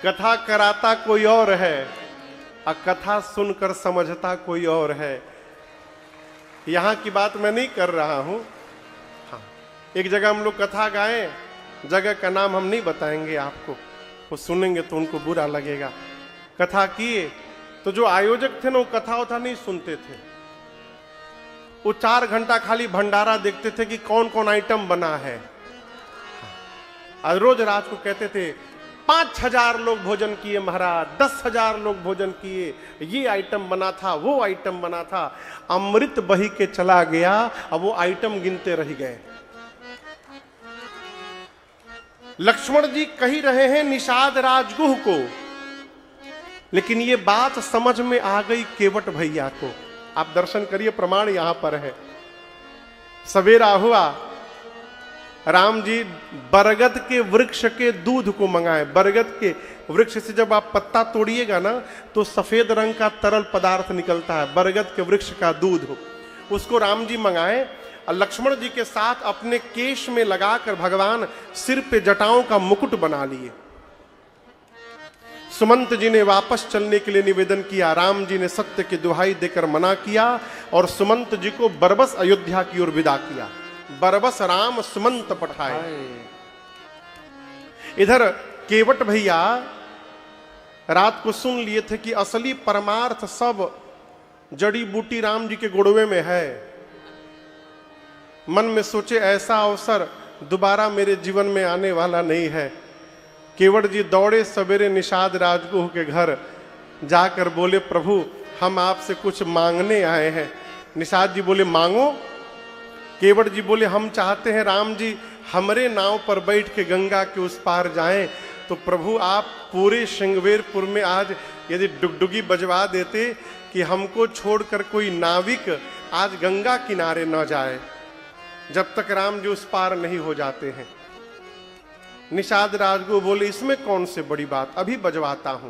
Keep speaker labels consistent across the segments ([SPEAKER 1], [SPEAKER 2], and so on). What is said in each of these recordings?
[SPEAKER 1] कथा कराता कोई और है और कथा सुनकर समझता कोई और है। यहां की बात मैं नहीं कर रहा हूं। हाँ, एक जगह हम लोग कथा गाए, जगह का नाम हम नहीं बताएंगे आपको, वो सुनेंगे तो उनको बुरा लगेगा। कथा किए तो जो आयोजक थे ना वो कथा उथा नहीं सुनते थे, वो 4 घंटा खाली भंडारा देखते थे कि कौन कौन आइटम बना है। और रोज रात को कहते थे 5000 लोग भोजन किए महाराज, 10,000 लोग भोजन किए, ये आइटम बना था, वो आइटम बना था। अमृत बही के चला गया, अब वो आइटम गिनते रह गए। लक्ष्मण जी कही रहे हैं निषाद राजगुह को, लेकिन ये बात समझ में आ गई केवट भैया को। आप दर्शन करिए, प्रमाण यहां पर है। सवेरा हुआ, राम जी बरगद के वृक्ष के दूध को मंगाए। बरगद के वृक्ष से जब आप पत्ता तोड़िएगा ना तो सफेद रंग का तरल पदार्थ निकलता है, बरगद के वृक्ष का दूध हो। उसको राम जी मंगाए और लक्ष्मण जी के साथ अपने केश में लगाकर भगवान सिर पे जटाओं का मुकुट बना लिए। सुमंत जी ने वापस चलने के लिए निवेदन किया, राम जी ने सत्य की दुहाई देकर मना किया और सुमंत जी को बरबस अयोध्या की ओर विदा किया। बरबस राम सुमंत पठाए। इधर केवट भैया रात को सुन लिए थे कि असली परमार्थ सब जड़ी बूटी राम जी के गुड़वे में है। मन में सोचे ऐसा अवसर दोबारा मेरे जीवन में आने वाला नहीं है। केवट जी दौड़े सवेरे निषाद राजगुह के घर, जाकर बोले प्रभु हम आपसे कुछ मांगने आए हैं। निषाद जी बोले मांगो। केवट जी बोले हम चाहते हैं राम जी हमरे नाव पर बैठ के गंगा के उस पार जाएं। तो प्रभु आप पूरे श्रृंगवेरपुर में आज यदि डुगडुगी बजवा देते कि हमको छोड़कर कोई नाविक आज गंगा किनारे न जाए जब तक राम जी उस पार नहीं हो जाते हैं। निषाद राजगुह बोले इसमें कौन से बड़ी बात, अभी बजवाता हूं।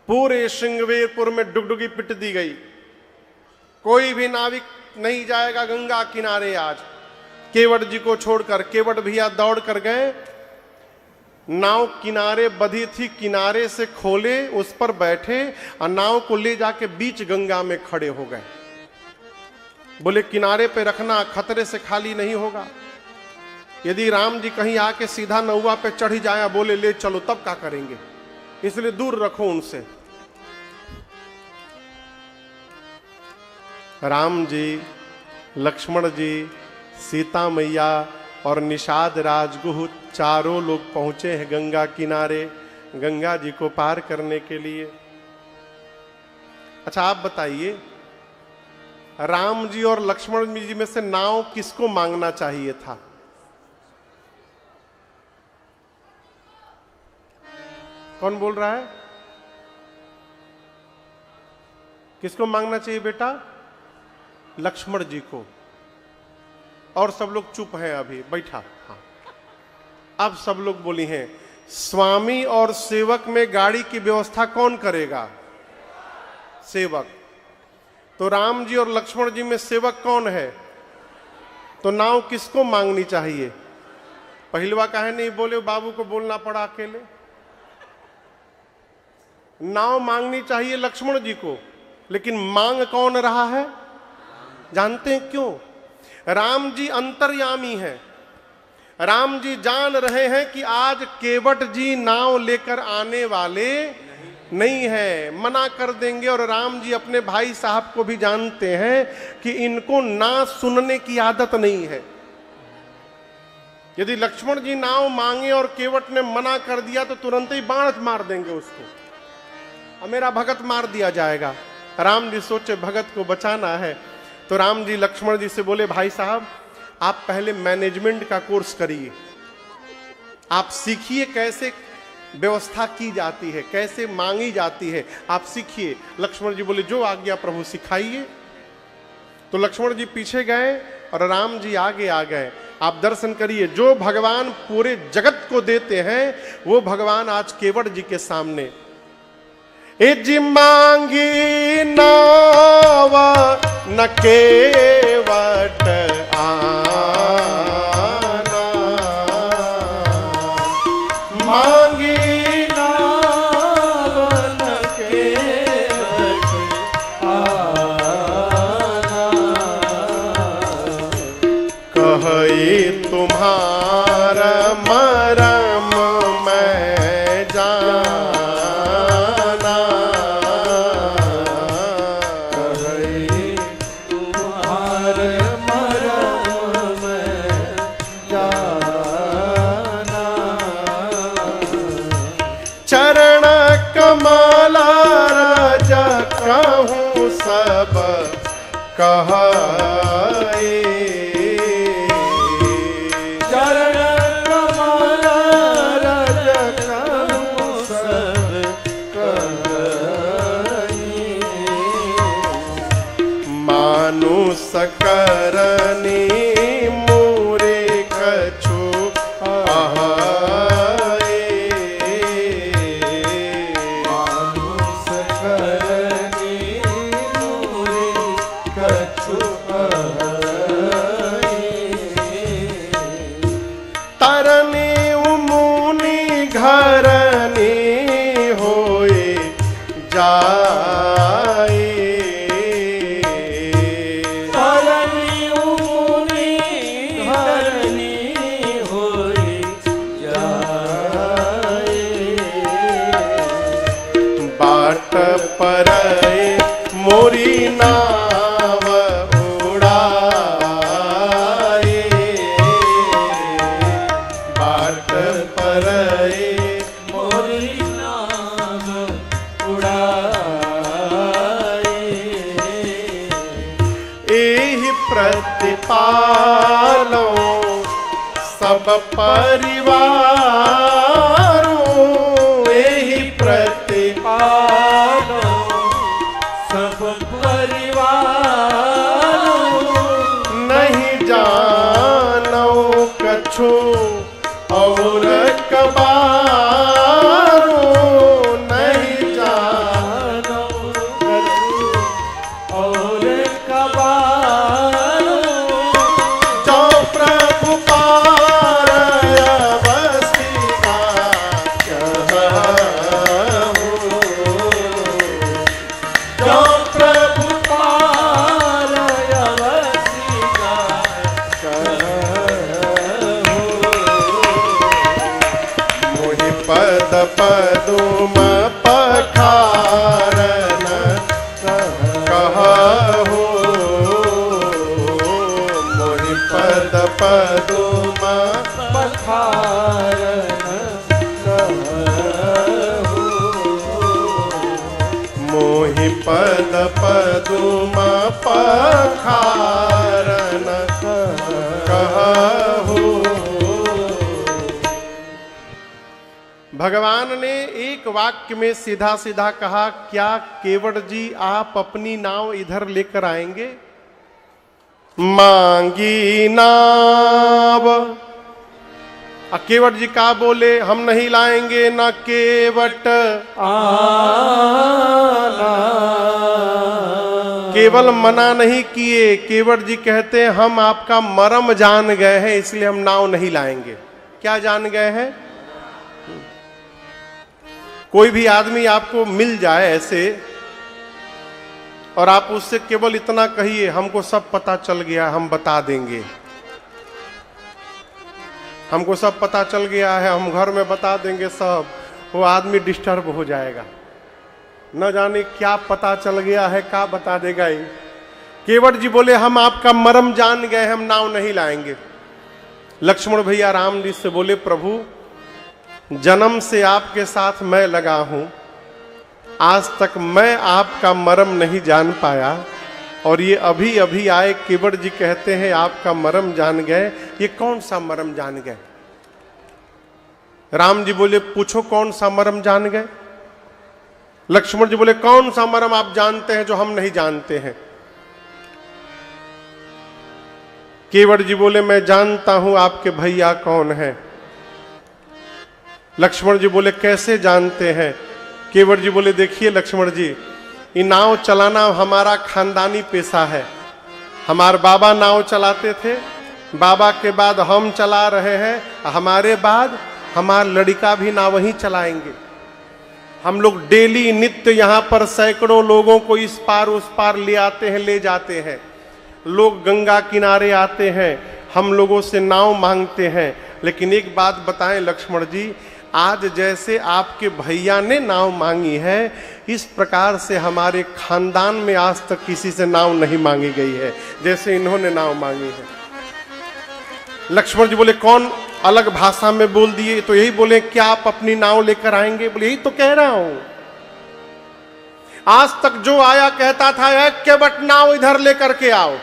[SPEAKER 1] पूरे श्रृंगवेरपुर में डुगडुगी पिट दी गई, कोई भी नाविक नहीं जाएगा गंगा किनारे आज केवट जी को छोड़कर। केवट भैया दौड़ कर गए, नाव किनारे बधी थी, किनारे से खोले, उस पर बैठे और नाव को ले जाके बीच गंगा में खड़े हो गए। बोले किनारे पे रखना, खतरे से खाली नहीं होगा। यदि राम जी कहीं आके सीधा नौवा पे चढ़ जाया, बोले ले चलो, तब क्या करेंगे, इसलिए दूर रखो उनसे। राम जी, लक्ष्मण जी, सीता मैया और निषाद राजगुह चारों लोग पहुंचे हैं गंगा किनारे गंगा जी को पार करने के लिए। अच्छा आप बताइए, राम जी और लक्ष्मण जी में से नाव किसको मांगना चाहिए था? कौन बोल रहा है? किसको मांगना चाहिए बेटा? लक्ष्मण जी को। और सब लोग चुप हैं अभी, बैठा। हाँ, अब सब लोग बोली हैं स्वामी और सेवक में गाड़ी की व्यवस्था कौन करेगा? सेवक। तो राम जी और लक्ष्मण जी में सेवक कौन है? तो नाव किसको मांगनी चाहिए? पहलवा काहे नहीं बोले, बाबू को बोलना पड़ा अकेले। नाव मांगनी चाहिए लक्ष्मण जी को, लेकिन मांग कौन रहा है? जानते हैं क्यों? राम जी अंतर्यामी हैं। राम जी जान रहे हैं कि आज केवट जी नाव लेकर आने वाले नहीं है, मना कर देंगे। और राम जी अपने भाई साहब को भी जानते हैं कि इनको ना सुनने की आदत नहीं है। यदि लक्ष्मण जी नाव मांगे और केवट ने मना कर दिया तो तुरंत ही बाण मार देंगे उसको, और मेरा भगत मार दिया जाएगा। राम जी सोचे भगत को बचाना है, तो राम जी लक्ष्मण जी से बोले भाई साहब आप पहले मैनेजमेंट का कोर्स करिए, आप सीखिए कैसे व्यवस्था की जाती है, कैसे मांगी जाती है, आप सीखिए। लक्ष्मण जी बोले जो आज्ञा प्रभु सिखाइए। तो लक्ष्मण जी पीछे गए और राम जी आगे आ गए। आप दर्शन करिए, जो भगवान पूरे जगत को देते हैं वो भगवान आज केवट जी के सामने। इज मांगी नाव न केवट आना,
[SPEAKER 2] मांगी नाव
[SPEAKER 1] चरण कमला राजा कहूँ सब कहाए।
[SPEAKER 2] चरण कमला राजा कहूँ सब कहाए।
[SPEAKER 1] मानुष करनी मोरे कछु आहाए।
[SPEAKER 2] मानुष करनी मोरे कछु आहाए।
[SPEAKER 1] तरनी मुनि घरनी होए जाए।
[SPEAKER 2] तरनी मुनि घरनी होए जाए।
[SPEAKER 1] बाट परए मोरी नाव उड़ाए। बाट परए
[SPEAKER 2] मोरी नाव उड़ाए।
[SPEAKER 1] एहि प्रतिपालो सब परिवारों। एहि प्रतिपालो
[SPEAKER 2] सब परिवारों।
[SPEAKER 1] नहीं जानो कछु और कबारो। नहीं जानो
[SPEAKER 2] कछु और कबारो।
[SPEAKER 1] जो प्रभु पार अवस्थिका कहूँ।
[SPEAKER 2] जो प्रभु पार अवस्थिका कहूँ।
[SPEAKER 1] मोहि पद पदुम पखारन कहु। मोहि पद पदुम
[SPEAKER 2] पखारन कहूँ।
[SPEAKER 1] मोहि पद पदुम पखारन कहु। भगवान ने एक वाक्य में सीधा सीधा कहा, क्या केवट जी आप अपनी नाव इधर लेकर आएंगे? मांगी नाव। केवट जी का बोले, हम नहीं लाएंगे ना केवट
[SPEAKER 2] आना।
[SPEAKER 1] केवल मना नहीं किए, केवट जी कहते हैं हम आपका मर्म जान गए हैं इसलिए हम नाव नहीं लाएंगे। क्या जान गए हैं? कोई भी आदमी आपको मिल जाए ऐसे और आप उससे केवल इतना कहिए हमको सब पता चल गया, हम बता देंगे, हमको सब पता चल गया है, हम घर में बता देंगे सब, वो आदमी डिस्टर्ब हो जाएगा। न जाने क्या पता चल गया है, क्या बता देगा ही। केवट जी बोले हम आपका मर्म जान गए, हम नाव नहीं लाएंगे। लक्ष्मण भैया राम जी से बोले, प्रभु जन्म से आपके साथ मैं लगा हूं, आज तक मैं आपका मर्म नहीं जान पाया और ये अभी अभी आए केवट जी कहते हैं आपका मर्म जान गए। ये कौन सा मर्म जान गए? राम जी बोले पूछो कौन सा मर्म जान गए? लक्ष्मण जी बोले कौन सा मर्म आप जानते हैं जो हम नहीं जानते हैं? केवट जी बोले मैं जानता हूं आपके भैया कौन है। लक्ष्मण जी बोले कैसे जानते हैं? केवट जी बोले देखिए लक्ष्मण जी, ये नाव चलाना हमारा खानदानी पेशा है। हमारे बाबा नाव चलाते थे, बाबा के बाद हम चला रहे हैं, हमारे बाद हमारा लड़का भी नाव ही चलाएंगे। हम लोग डेली नित्य यहाँ पर सैकड़ों लोगों को इस पार उस पार ले आते हैं, ले जाते हैं। लोग गंगा किनारे आते हैं, हम लोगों से नाव मांगते हैं। लेकिन एक बात बताएं लक्ष्मण जी, आज जैसे आपके भैया ने नाव मांगी है, इस प्रकार से हमारे खानदान में आज तक किसी से नाव नहीं मांगी गई है जैसे इन्होंने नाव मांगी है। लक्ष्मण जी बोले कौन अलग भाषा में बोल दिए तो यही बोले क्या आप अपनी नाव लेकर आएंगे? बोले यही तो कह रहा हूं। आज तक जो आया कहता था एक केवट नाव इधर लेकर के आओ।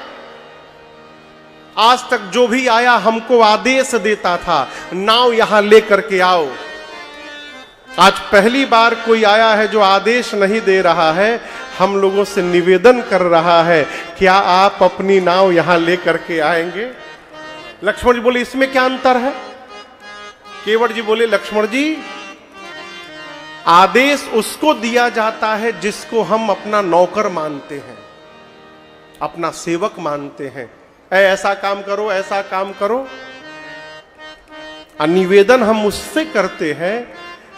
[SPEAKER 1] आज तक जो भी आया हमको आदेश देता था नाव यहां लेकर के आओ। आज पहली बार कोई आया है जो आदेश नहीं दे रहा है, हम लोगों से निवेदन कर रहा है क्या आप अपनी नाव यहां लेकर के आएंगे? लक्ष्मण जी बोले इसमें क्या अंतर है? केवट जी बोले लक्ष्मण जी, आदेश उसको दिया जाता है जिसको हम अपना नौकर मानते हैं, अपना सेवक मानते हैं। ऐसा काम करो, ऐसा काम करो। निवेदन हम उससे करते हैं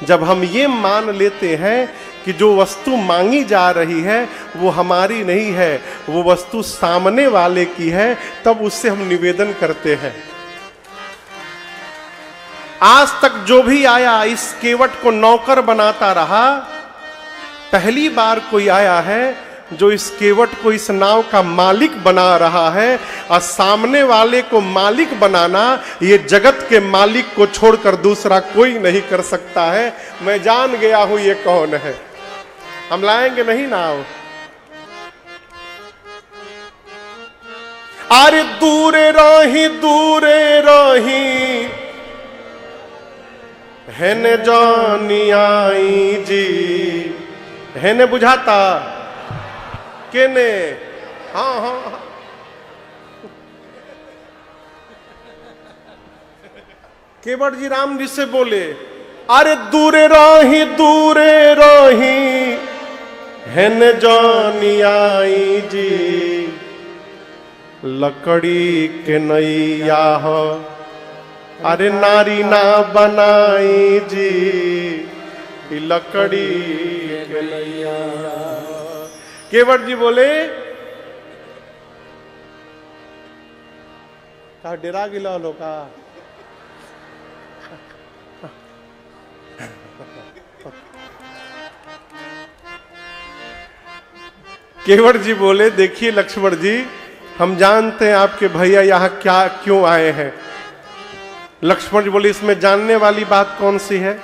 [SPEAKER 1] जब हम ये मान लेते हैं कि जो वस्तु मांगी जा रही है वो हमारी नहीं है, वो वस्तु सामने वाले की है, तब उससे हम निवेदन करते हैं। आज तक जो भी आया इस केवट को नौकर बनाता रहा। पहली बार कोई आया है जो इस केवट को इस नाव का मालिक बना रहा है, और सामने वाले को मालिक बनाना ये जगत के मालिक को छोड़कर दूसरा कोई नहीं कर सकता है। मैं जान गया हूं ये कौन है। हम लाएंगे नहीं नाव। अरे दूरे रही हैने जानी आई जी, हैने बुझाता केने। हाँ हाँ हाँ। केवट जी राम जी से बोले अरे दूरे रही हैने जानी आई जी, लकड़ी के नैया हो अरे नारी ना बनाई जी, लकड़ी के नैया। केवट जी बोले का डेरा गिला लो का। केवट जी बोले देखिए लक्ष्मण जी, हम जानते हैं आपके भैया यहाँ क्या क्यों आए हैं। लक्ष्मण जी बोले इसमें जानने वाली बात कौन सी है?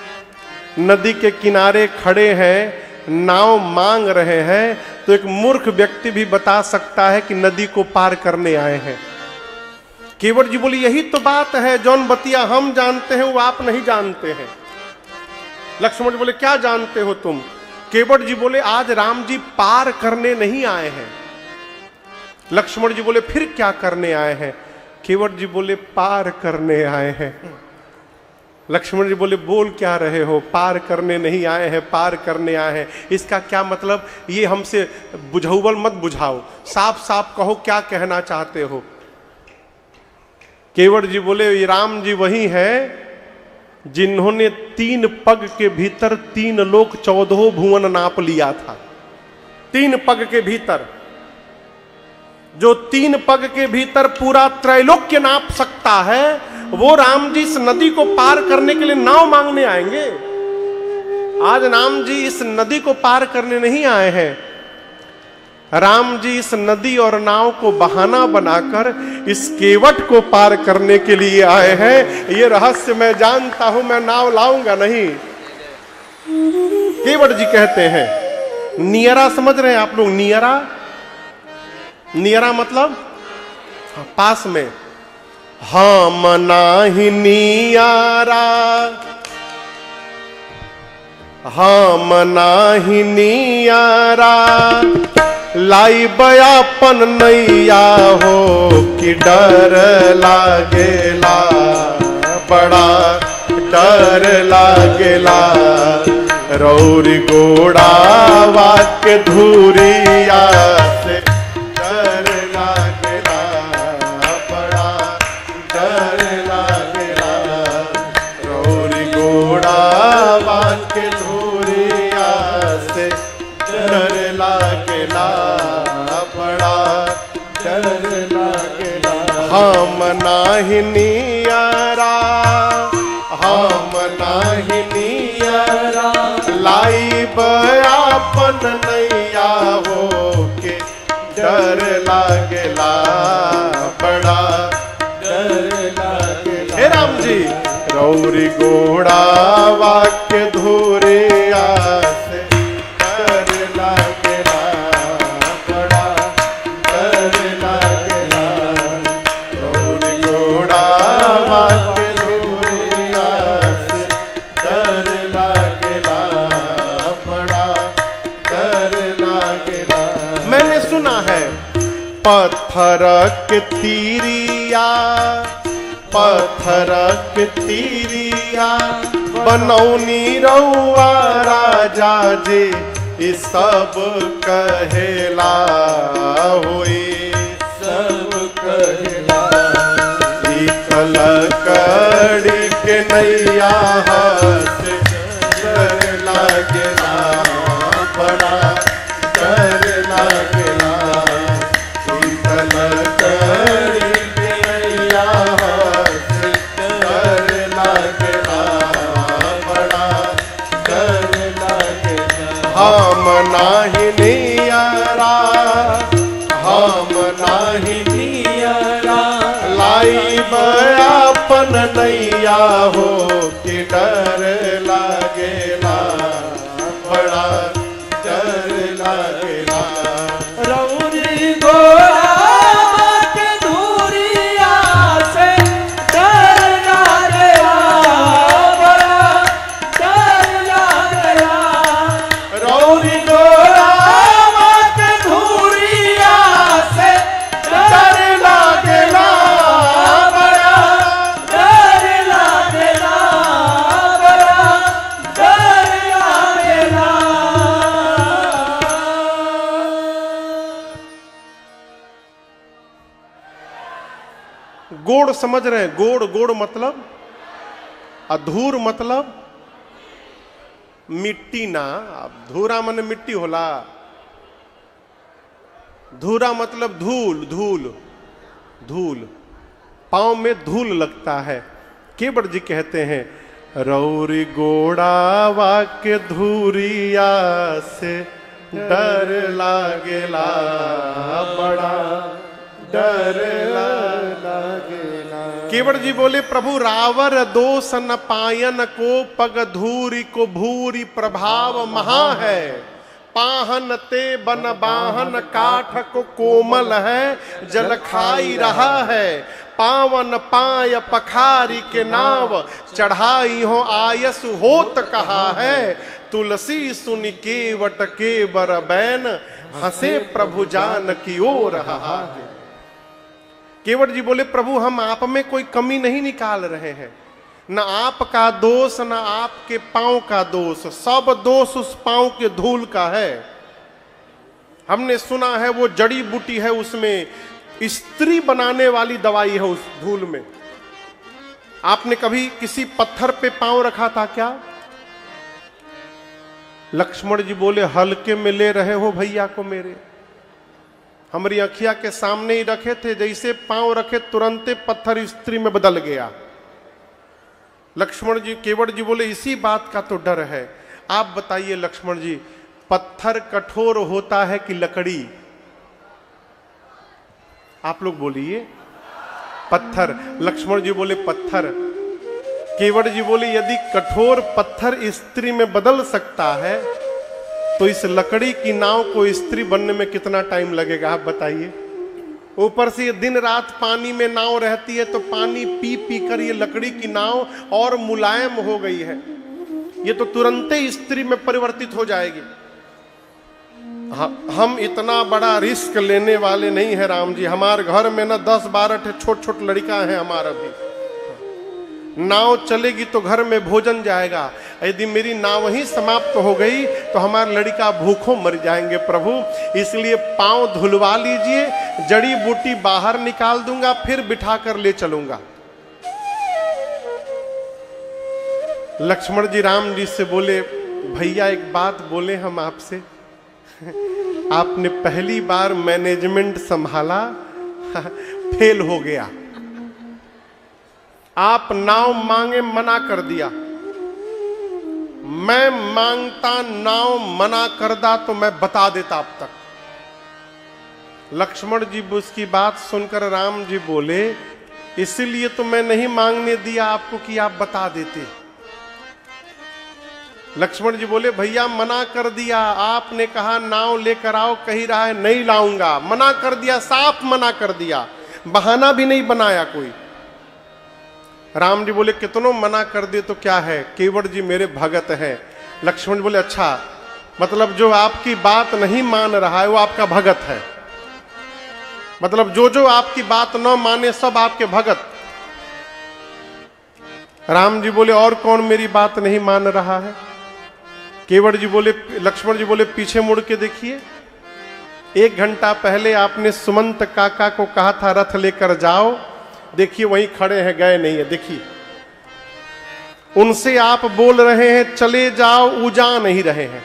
[SPEAKER 1] नदी के किनारे खड़े हैं, नाव मांग रहे हैं, तो एक मूर्ख व्यक्ति भी बता सकता है कि नदी को पार करने आए हैं। केवट जी बोले यही तो बात है, जौन बतिया हम जानते हैं वो आप नहीं जानते हैं। लक्ष्मण जी बोले क्या जानते हो तुम? केवट जी बोले आज राम जी पार करने नहीं आए हैं। लक्ष्मण जी बोले फिर क्या करने आए हैं? केवट जी बोले पार करने आए हैं। लक्ष्मण जी बोले बोल क्या रहे हो? पार करने नहीं आए हैं, पार करने आए हैं। इसका क्या मतलब? ये हमसे बुझौल मत बुझाओ, साफ साफ कहो क्या कहना चाहते हो। केवट जी बोले ये राम जी वही हैं जिन्होंने 3 पग के भीतर 3 लोक 14 भुवन नाप लिया था। 3 पग के भीतर, जो 3 पग के भीतर पूरा त्रैलोक्य नाप सकता है, वो राम जी इस नदी को पार करने के लिए नाव मांगने आएंगे। आज राम जी इस नदी को पार करने नहीं आए हैं। राम जी इस नदी और नाव को बहाना बनाकर इस केवट को पार करने के लिए आए हैं। ये रहस्य मैं जानता हूं, मैं नाव लाऊंगा नहीं। केवट जी कहते हैं, नियरा समझ रहे हैं आप लोग? नियरा, नियरा मतलब पास में। हम नाही नियारा, हम नाही नियारा, लाई बयापन नैया हो कि डर लागेला, बड़ा डर लागेला। रौरी गोड़ा वाक्य धूरिया से डर लागेला, बड़ा डर लागेला। रौरी गोड़ा वाक्य धूरिया से डर लागेला, बड़ा डर लागेला। हम नाही नियारा, हम नाही नियारा, लाई बयापन नैया हो के डर लागेला, बड़ा डर लागेला। हे राम जी रौरी गोड़ा वाक्य धूरे आसे कर लागेला बड़ा कर लागेला रौरी गोड़ा वाक्य धूरे आसे कर लागेला बड़ा कर लागेला। मैंने सुना है पत्थर के तीरिया पत्थर के तीरिया बनौनी रउआ राजा जी ई सब कहेला होई
[SPEAKER 2] सब कहेला
[SPEAKER 1] शीतल कड़ी के नैया हाथ डर लागेला बड़ा डर लागेला शीतल कड़ी के नैया हाथ डर लागेला बड़ा डर लागेला। हम नाही नियरा हम नाही
[SPEAKER 2] नियरा
[SPEAKER 1] लाई अपन नैया हो कि डर लागेला बड़ा डर लागेला।
[SPEAKER 2] रौरी गोड़ा के धूरिया से डर लागेला बड़ा डर लागेला
[SPEAKER 1] रौरी गोड़ा
[SPEAKER 2] के धूरिया से
[SPEAKER 1] डर लागेला
[SPEAKER 2] बड़ा डर लागेला बड़ा डर लागेला।
[SPEAKER 1] गोड़ समझ रहे हैं? गोड़ गोड़ मतलब अधूर मतलब मिट्टी ना। अब धूरा मन मिट्टी होला धूरा मतलब धूल धूल धूल पांव में धूल लगता है। केवट जी कहते हैं रौरी गोड़ा वाक्य धूरिया से डर लागेला बड़ा डर लागेला। केवट जी बोले प्रभु रावर दोष न पायन को पग धूरी को भूरी प्रभाव महा है पाहन ते बन बाहन काठ को कोमल है जल खाई रहा है पावन पाय पखारी के नाव चढ़ाई हो आयस होत कहा है तुलसी सुनि केवट के बर बैन हंसे प्रभु जान की ओर रहा है। केवट जी बोले प्रभु हम आप में कोई कमी नहीं निकाल रहे हैं न आपका दोष न आपके पांव का दोष सब दोष उस पांव के धूल का है। हमने सुना है वो जड़ी बूटी है उसमें स्त्री बनाने वाली दवाई है उस धूल में। आपने कभी किसी पत्थर पे पांव रखा था क्या? लक्ष्मण जी बोले हल्के में ले रहे हो भैया को मेरे हमारी अखिया के सामने ही रखे थे जैसे पांव रखे तुरंते पत्थर स्त्री में बदल गया। लक्ष्मण जी केवट जी बोले इसी बात का तो डर है। आप बताइए लक्ष्मण जी पत्थर कठोर होता है कि लकड़ी? आप लोग बोलिए पत्थर। लक्ष्मण जी बोले पत्थर। केवट जी बोले यदि कठोर पत्थर स्त्री में बदल सकता है तो इस लकड़ी की नाव को स्त्री बनने में कितना टाइम लगेगा आप बताइए। ऊपर से ये दिन रात पानी में नाव रहती है तो पानी पी पी कर ये लकड़ी की नाव और मुलायम हो गई है ये तो तुरंत ही स्त्री में परिवर्तित हो जाएगी। हम इतना बड़ा रिस्क लेने वाले नहीं है राम जी। हमारे घर में ना 10-12 छोट छोट लड़का है हमारा भी। नाव चलेगी तो घर में भोजन जाएगा यदि मेरी नाव ही समाप्त हो गई तो हमारे लड़का भूखों मर जाएंगे प्रभु। इसलिए पांव धुलवा लीजिए जड़ी बूटी बाहर निकाल दूंगा फिर बिठा कर ले चलूंगा। लक्ष्मण जी राम जी से बोले भैया एक बात बोले हम आपसे आपने पहली बार मैनेजमेंट संभाला फेल हो गया। आप नाव मांगे मना कर दिया। मैं मांगता नाव मना करदा तो मैं बता देता अब तक। लक्ष्मण जी उसकी बात सुनकर राम जी बोले इसीलिए तो मैं नहीं मांगने दिया आपको कि आप बता देते। लक्ष्मण जी बोले भैया मना कर दिया, आपने कहा नाव लेकर आओ, कही रहा है नहीं लाऊंगा। मना कर दिया, साफ मना कर दिया, बहाना भी नहीं बनाया कोई। राम जी बोले कितनों मना कर दे तो क्या है, केवट जी मेरे भगत हैं। लक्ष्मण जी बोले अच्छा, मतलब जो आपकी बात नहीं मान रहा है वो आपका भगत है, मतलब जो आपकी बात न माने सब आपके भगत। राम जी बोले और कौन मेरी बात नहीं मान रहा है? केवट जी बोले, लक्ष्मण जी बोले पीछे मुड़ के देखिए, 1 घंटा पहले आपने सुमंत काका को कहा था रथ लेकर जाओ, देखिए वहीं खड़े हैं, गए नहीं है। देखिए उनसे आप बोल रहे हैं चले जाओ, वो जा नहीं रहे हैं।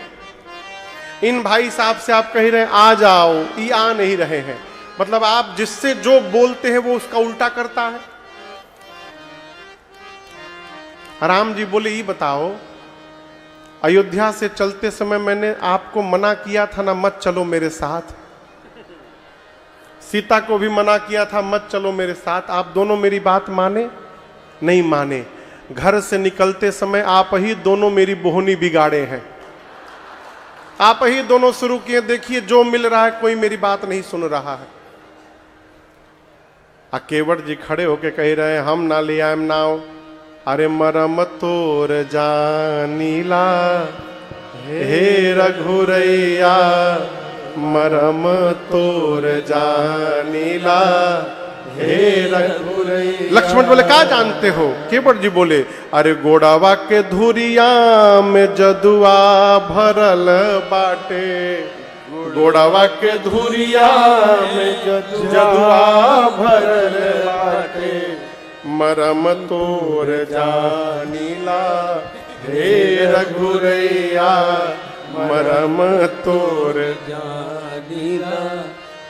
[SPEAKER 1] इन भाई साहब से आप कह रहे हैं आ जाओ, ये आ नहीं रहे हैं। मतलब आप जिससे जो बोलते हैं वो उसका उल्टा करता है। राम जी बोले ये बताओ, अयोध्या से चलते समय मैंने आपको मना किया था ना मत चलो मेरे साथ, सीता को भी मना किया था मत चलो मेरे साथ, आप दोनों मेरी बात माने? नहीं माने। घर से निकलते समय आप ही दोनों मेरी बोहनी बिगाड़े हैं, आप ही दोनों शुरू किए। देखिए जो मिल रहा है कोई मेरी बात नहीं सुन रहा है। केवट जी खड़े होके कह रहे हैं हम ना ले आए नाव, अरे मरम तोर जानीला हे रघुरैया, मरम तोर जानीला हे रघुरैया। लक्ष्मण बोले क्या जानते हो? केवट जी बोले अरे गोड़ावा के धुरिया में जदुआ भरल बाटे, गोड़ावा के धुरिया में जदुआ भरल बाटे, मरम तोर जानीला हे रघुरैया, मरम तोर जानीला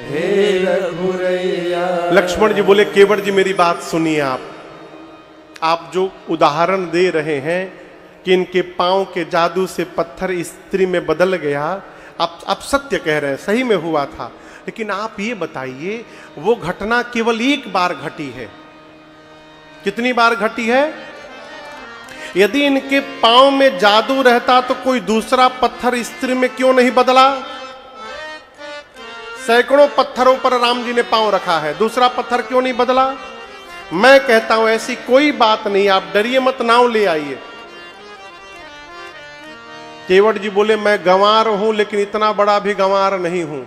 [SPEAKER 1] हे रघुरैया। लक्ष्मण जी बोले केवट जी मेरी बात सुनिए, आप जो उदाहरण दे रहे हैं कि इनके पांव के जादू से पत्थर स्त्री में बदल गया, आप सत्य कह रहे हैं, सही में हुआ था। लेकिन आप ये बताइए वो घटना केवल एक बार घटी है, कितनी बार घटी है? यदि इनके पांव में जादू रहता तो कोई दूसरा पत्थर स्त्री में क्यों नहीं बदला? सैकड़ों पत्थरों पर राम जी ने पांव रखा है, दूसरा पत्थर क्यों नहीं बदला? मैं कहता हूं ऐसी कोई बात नहीं, आप डरिए मत, नाव ले आइए। केवट जी बोले मैं गंवार हूं लेकिन इतना बड़ा भी गंवार नहीं हूं।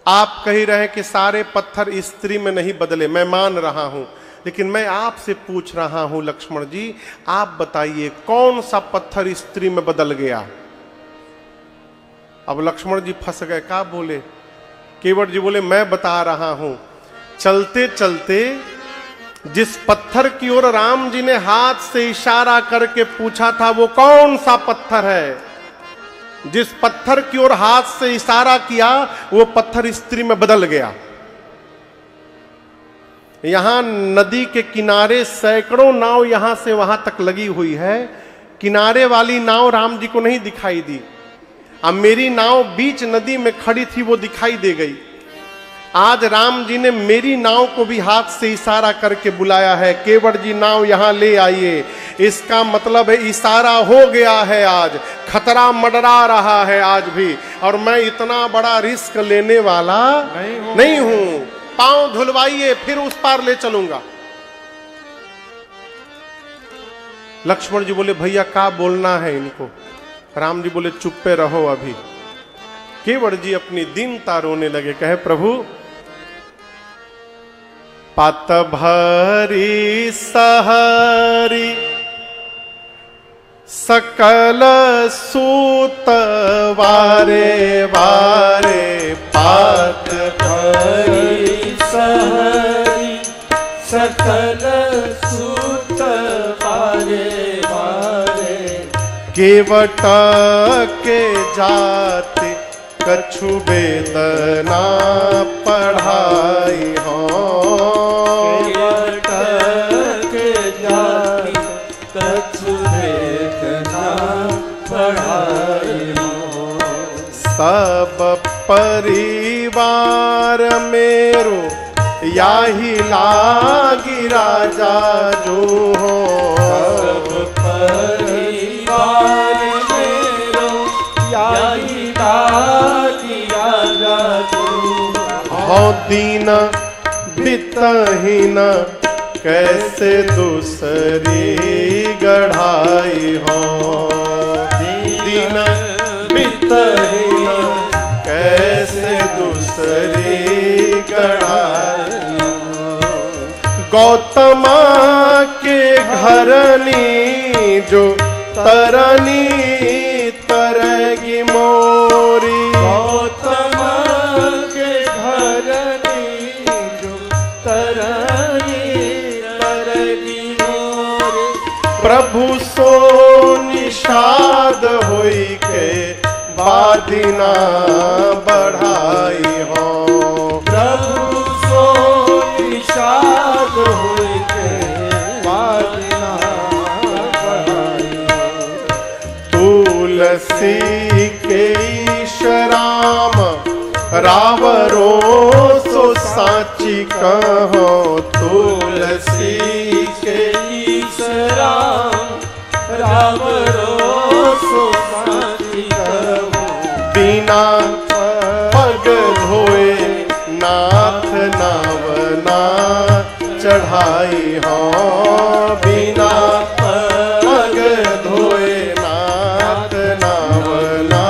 [SPEAKER 1] आप कह रहे हैं कि सारे पत्थर स्त्री में नहीं बदले, मैं मान रहा हूं, लेकिन मैं आपसे पूछ रहा हूं लक्ष्मण जी, आप बताइए कौन सा पत्थर स्त्री में बदल गया? अब लक्ष्मण जी फंस गए, क्या बोले? केवट जी बोले मैं बता रहा हूं, चलते चलते जिस पत्थर की ओर राम जी ने हाथ से इशारा करके पूछा था वो कौन सा पत्थर है, जिस पत्थर की ओर हाथ से इशारा किया वो पत्थर स्त्री में बदल गया। यहां नदी के किनारे सैकड़ों नाव यहां से वहां तक लगी हुई है, किनारे वाली नाव राम जी को नहीं दिखाई दी। अब मेरी नाव बीच नदी में खड़ी थी, वो दिखाई दे गई। आज राम जी ने मेरी नाव को भी हाथ से इशारा करके बुलाया है, केवट जी नाव यहां ले आइए। इसका मतलब है इशारा हो गया है, आज खतरा मंडरा रहा है आज भी, और मैं इतना बड़ा रिस्क लेने वाला नहीं हूं। पांव धुलवाइए फिर उस पार ले चलूंगा। लक्ष्मण जी बोले भैया क्या बोलना है इनको? राम जी बोले चुप्पे रहो अभी। केवट जी अपनी दीनता रोने लगे, कहे प्रभु पात भरी सहरी सकल सूत वारे वारे, पात
[SPEAKER 2] भरी सहरी सकल सूत वारे वारे,
[SPEAKER 1] केवट के जाति कछु वेदना पढ़ाई हो,
[SPEAKER 2] केवट के जाति कछु वेदना पढ़ाई हो।
[SPEAKER 1] सब परिवार मेरो याही लागी राजा जो हो।
[SPEAKER 2] सब परिवार मेरो याही लागी राजा जो
[SPEAKER 1] हो। दीन बितहीन कैसे दूसरी गढ़ाई हो। दीन बितहीन कैसे दूसरी गढ़ाई हो। गौतमा के घरनी जो तरनी तरगी मोरी।
[SPEAKER 2] गौतमा के घरनी जो तरनी तरगी मोरी।
[SPEAKER 1] प्रभु सो निषाद होई के बादिना बढ़ाई हो।
[SPEAKER 2] प्रभु सो निषाद होई के बादिना बढ़ाई हो।
[SPEAKER 1] तुलसी के ईशराम रावरो सो साची कहो। तुलसी
[SPEAKER 2] के ईशराम रावरो सो साची कहो।
[SPEAKER 1] बिना पग धोए नाथ नावना चढ़ाई हो। बिना पग धोए नाथ नावना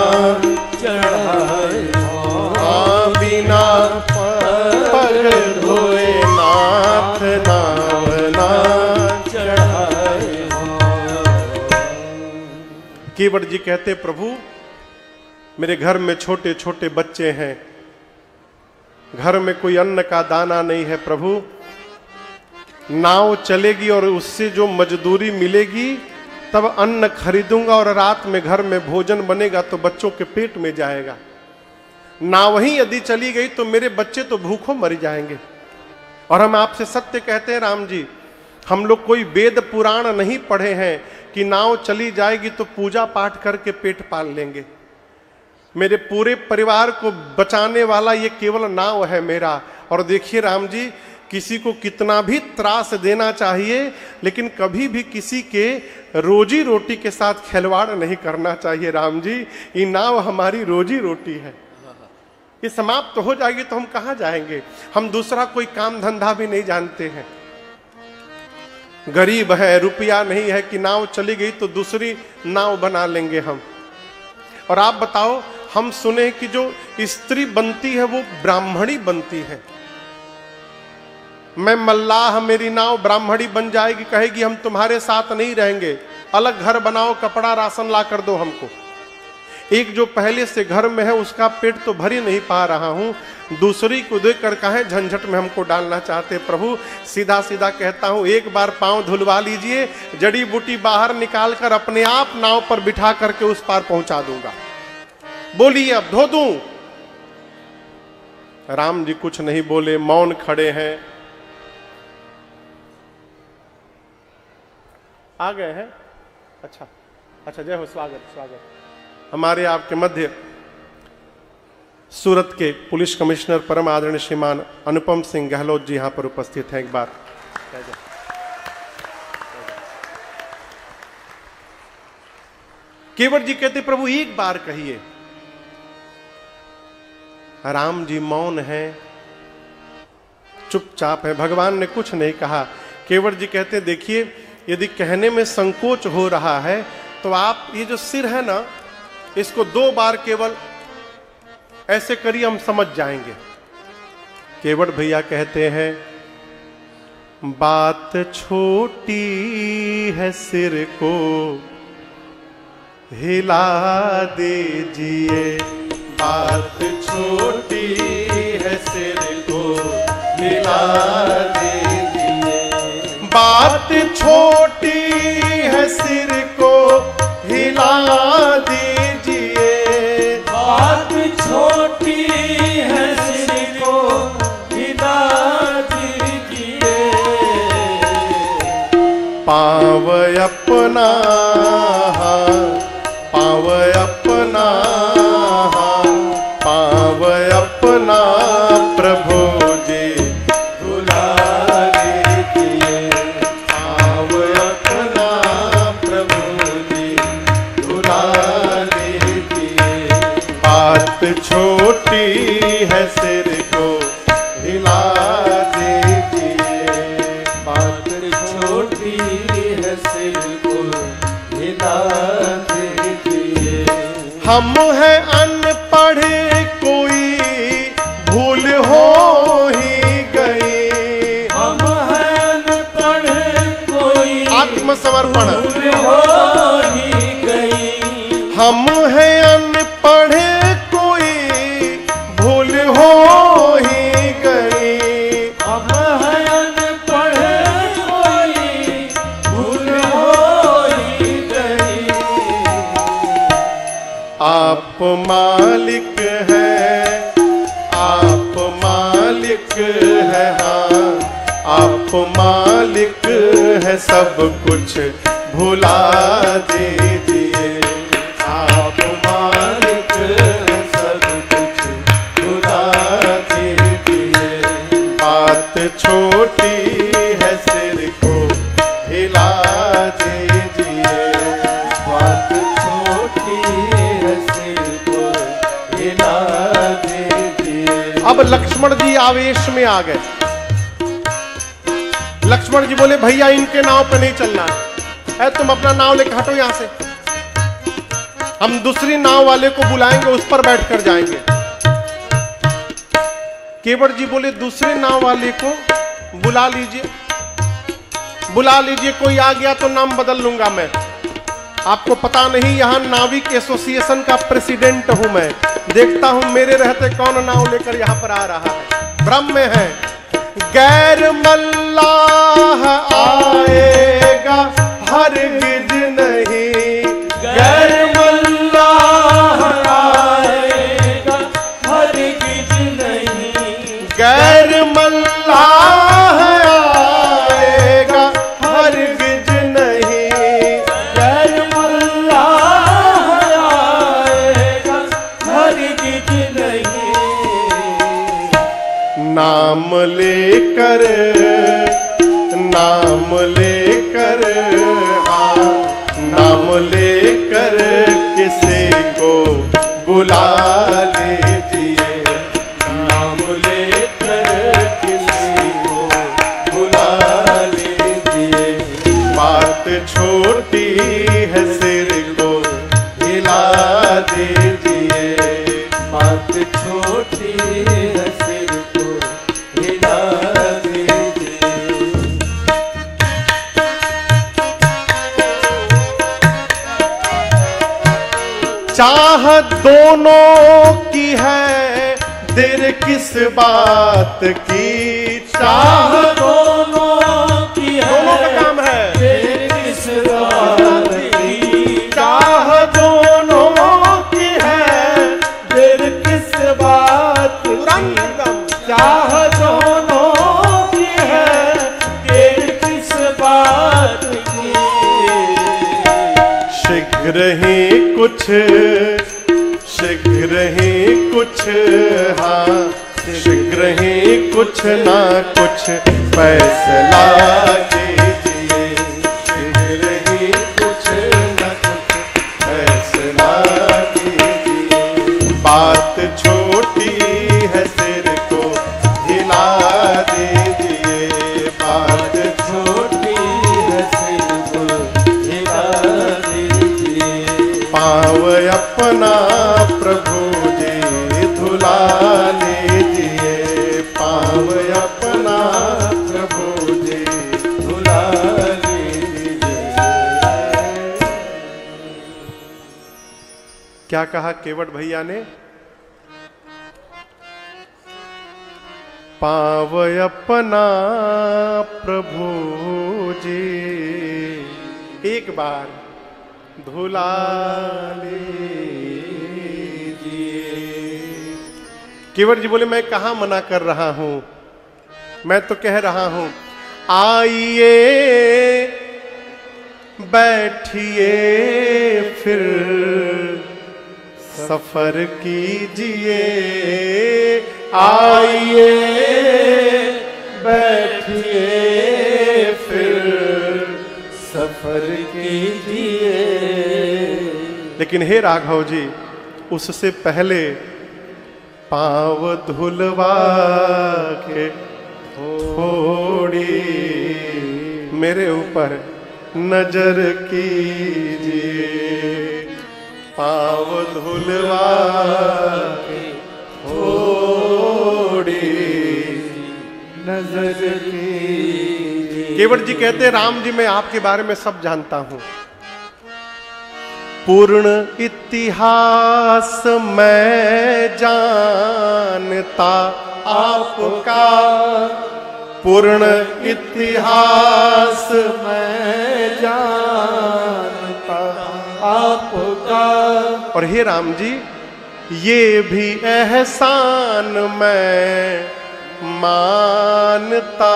[SPEAKER 2] चढ़ाई हो।
[SPEAKER 1] बिना पग धोए नाथ नावना
[SPEAKER 2] चढ़ाई हो।
[SPEAKER 1] केवट जी कहते प्रभु मेरे घर में छोटे छोटे बच्चे हैं, घर में कोई अन्न का दाना नहीं है। प्रभु नाव चलेगी और उससे जो मजदूरी मिलेगी तब अन्न खरीदूंगा और रात में घर में भोजन बनेगा तो बच्चों के पेट में जाएगा। नाव ही यदि चली गई तो मेरे बच्चे तो भूखों मर जाएंगे। और हम आपसे सत्य कहते हैं राम जी, हम लोग कोई वेद पुराण नहीं पढ़े हैं कि नाव चली जाएगी तो पूजा पाठ करके पेट पाल लेंगे। मेरे पूरे परिवार को बचाने वाला ये केवल नाव है मेरा। और देखिए राम जी, किसी को कितना भी त्रास देना चाहिए लेकिन कभी भी किसी के रोजी रोटी के साथ खिलवाड़ नहीं करना चाहिए। राम जी, ये नाव हमारी रोजी रोटी है, ये समाप्त हो जाएगी तो हम कहाँ जाएंगे। हम दूसरा कोई काम धंधा भी नहीं जानते हैं, गरीब है, रुपया नहीं है कि नाव चली गई तो दूसरी नाव बना लेंगे हम। और आप बताओ, हम सुने कि जो स्त्री बनती है वो ब्राह्मणी बनती है। मैं मल्लाह, मेरी नाव ब्राह्मणी बन जाएगी, कहेगी हम तुम्हारे साथ नहीं रहेंगे, अलग घर बनाओ, कपड़ा राशन ला कर दो हमको। एक जो पहले से घर में है उसका पेट तो भर ही नहीं पा रहा हूं, दूसरी को देखकर कहें झंझट में हमको डालना चाहते। प्रभु सीधा सीधा कहता हूं, एक बार पांव धुलवा लीजिए, जड़ी बूटी बाहर निकाल कर अपने आप नाव पर बिठा करके उस पार पहुंचा दूंगा। बोलिए अब धो दूं। राम जी कुछ नहीं बोले, मौन खड़े हैं। आ गए हैं? अच्छा अच्छा, जय हो, स्वागत स्वागत। हमारे आपके मध्य सूरत के पुलिस कमिश्नर परम आदरणीय श्रीमान अनुपम सिंह गहलोत जी यहां पर उपस्थित हैं। एक बार केवट जी कहते प्रभु एक बार कहिए। राम जी मौन है, चुपचाप है, भगवान ने कुछ नहीं कहा। केवट जी कहते देखिए, यदि कहने में संकोच हो रहा है तो आप ये जो सिर है ना, इसको 2 बार केवल ऐसे करिए, हम समझ जाएंगे। केवट भैया कहते हैं बात छोटी है, सिर को हिला दीजिए। बात छोटी है, सिर को हिला दीजिए। बात छोटी है, सिर को हिला दीजिए।
[SPEAKER 2] बात छोटी है, सिर को हिला दीजिए।
[SPEAKER 1] पाँव अपना, पाँव अपना, पाँव अपना प्रभु जी छोटी है सिर को हिला दीजिए।
[SPEAKER 2] बात छोटी है सिर को हिला दीजिए।
[SPEAKER 1] हम हैं अनपढ़ कोई भूल हो ही गई।
[SPEAKER 2] हम हैं अनपढ़ कोई
[SPEAKER 1] आत्मसमर्पण।
[SPEAKER 2] भूल हो ही गई।
[SPEAKER 1] हम हैं अनपढ़ कोई भूल हो ही गई।
[SPEAKER 2] हम हैं अनपढ़ कोई भूल हो ही गई।
[SPEAKER 1] आप मालिक हैं, आप मालिक है, हाँ आप मालिक है, सब कुछ भुला दीजिए। आप मालिक है, सब कुछ भुला दीजिए। बात छोटी है सिर को हिला दीजिए।
[SPEAKER 2] बात छोटी है सिर को हिला दीजिए।
[SPEAKER 1] अब लक्ष्मण जी आवेश में आ गए। लक्ष्मण जी बोले भैया इनके नाव पे नहीं चलना है, तुम अपना नाव लेकर हटो यहां से, हम दूसरी नाव वाले को बुलाएंगे, उस पर बैठकर जाएंगे। केवट जी बोले दूसरे नाव वाले को बुला लीजिए, बुला लीजिए, कोई आ गया तो नाम बदल लूंगा मैं। आपको पता नहीं यहां नाविक एसोसिएशन का प्रेसिडेंट हूं मैं, देखता हूं मेरे रहते कौन नाव लेकर यहां पर आ रहा है। भ्रम में है। गैर मल्लाह आएगा हरगिज नहीं।
[SPEAKER 2] गैर मल्लाह आएगा हरगिज नहीं।
[SPEAKER 1] गैर मल्लाह आएगा हरगिज नहीं।
[SPEAKER 2] गैर मल्लाह आएगा हरगिज नहीं।
[SPEAKER 1] नाम लेकर, नाम लेकर, हाँ नाम लेकर किसी को बुला लीजिए।
[SPEAKER 2] नाम लेकर किसी को बुला लीजिए।
[SPEAKER 1] बात छोटी है सिर को हिला दीजिए।
[SPEAKER 2] बात छोटी है सिर को हिला दीजिए।
[SPEAKER 1] चाह दोनों की है, देर किस बात की।
[SPEAKER 2] चाह दोनों की है,
[SPEAKER 1] दोनों का काम है।
[SPEAKER 2] देर किस बात की।
[SPEAKER 1] चाह दोनों की है,
[SPEAKER 2] देर किस बात की। चाह दोनों की है, देर किस बात की।
[SPEAKER 1] शीघ्र ही कुछ, शीघ्र ही कुछ, हाँ शीघ्र ही कुछ ना कुछ फैसला कीजिए। शीघ्र ही कुछ ना कुछ फैसला कीजिए। बात छोटी है सिर को हिला दीजिए। बात
[SPEAKER 2] छोटी है सिर को हिला दीजिए।
[SPEAKER 1] पाँव अपना प्रभु जी धुला लीजिए। पाँव अपना प्रभु जी
[SPEAKER 2] धुला लीजिए।
[SPEAKER 1] क्या कहा केवट भैया ने? पाँव अपना प्रभु जी एक बार धुला लीजिए। केवट जी बोले मैं कहाँ मना कर रहा हूं, मैं तो कह रहा हूं आइए बैठिए फिर सफर कीजिए। आइए बैठिए फिर
[SPEAKER 2] सफर कीजिए।
[SPEAKER 1] लेकिन हे राघव जी, उससे पहले पाँव धुलवा के थोड़ी मेरे ऊपर नजर कीजिए, पाँव धुलवा के थोड़ी
[SPEAKER 2] नजर की।
[SPEAKER 1] केवट जी कहते हैं राम जी मैं आपके बारे में सब जानता हूं, पूर्ण इतिहास मैं जानता आपका, पूर्ण इतिहास
[SPEAKER 2] मैं जानता आपका।
[SPEAKER 1] और हे राम जी ये भी एहसान मैं मानता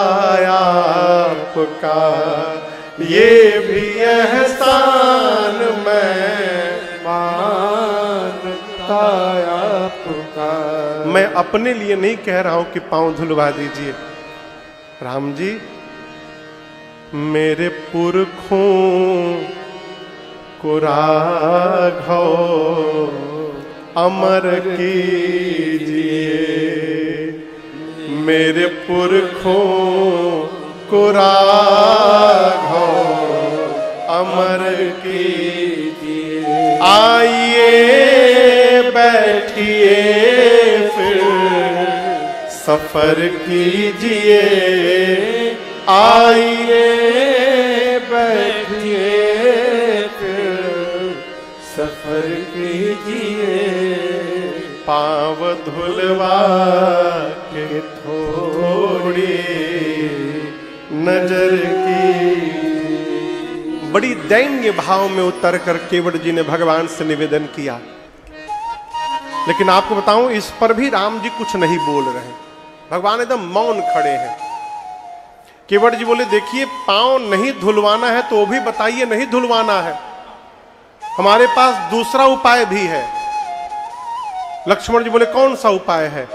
[SPEAKER 1] आपका, ये भी एहसान मैं
[SPEAKER 2] मानता आपका।
[SPEAKER 1] मैं अपने लिए नहीं कह रहा हूं कि पांव धुलवा दीजिए राम जी, मेरे पुरखों को राघव अमर कीजिए, मेरे पुरखों को राघव अमर कीजिए। आइए बैठिए फिर सफर कीजिए, आइए
[SPEAKER 2] बैठिए फिर सफर कीजिए,
[SPEAKER 1] पाँव धुलवा के थोड़ी नजर की। बड़ी दैन्य भाव में उतर कर केवट जी ने भगवान से निवेदन किया, लेकिन आपको बताऊं इस पर भी राम जी कुछ नहीं बोल रहे, भगवान एकदम मौन खड़े हैं। केवट जी बोले देखिए पांव नहीं धुलवाना है तो वो भी बताइए नहीं धुलवाना है, हमारे पास दूसरा उपाय भी है। लक्ष्मण जी बोले कौन सा उपाय है?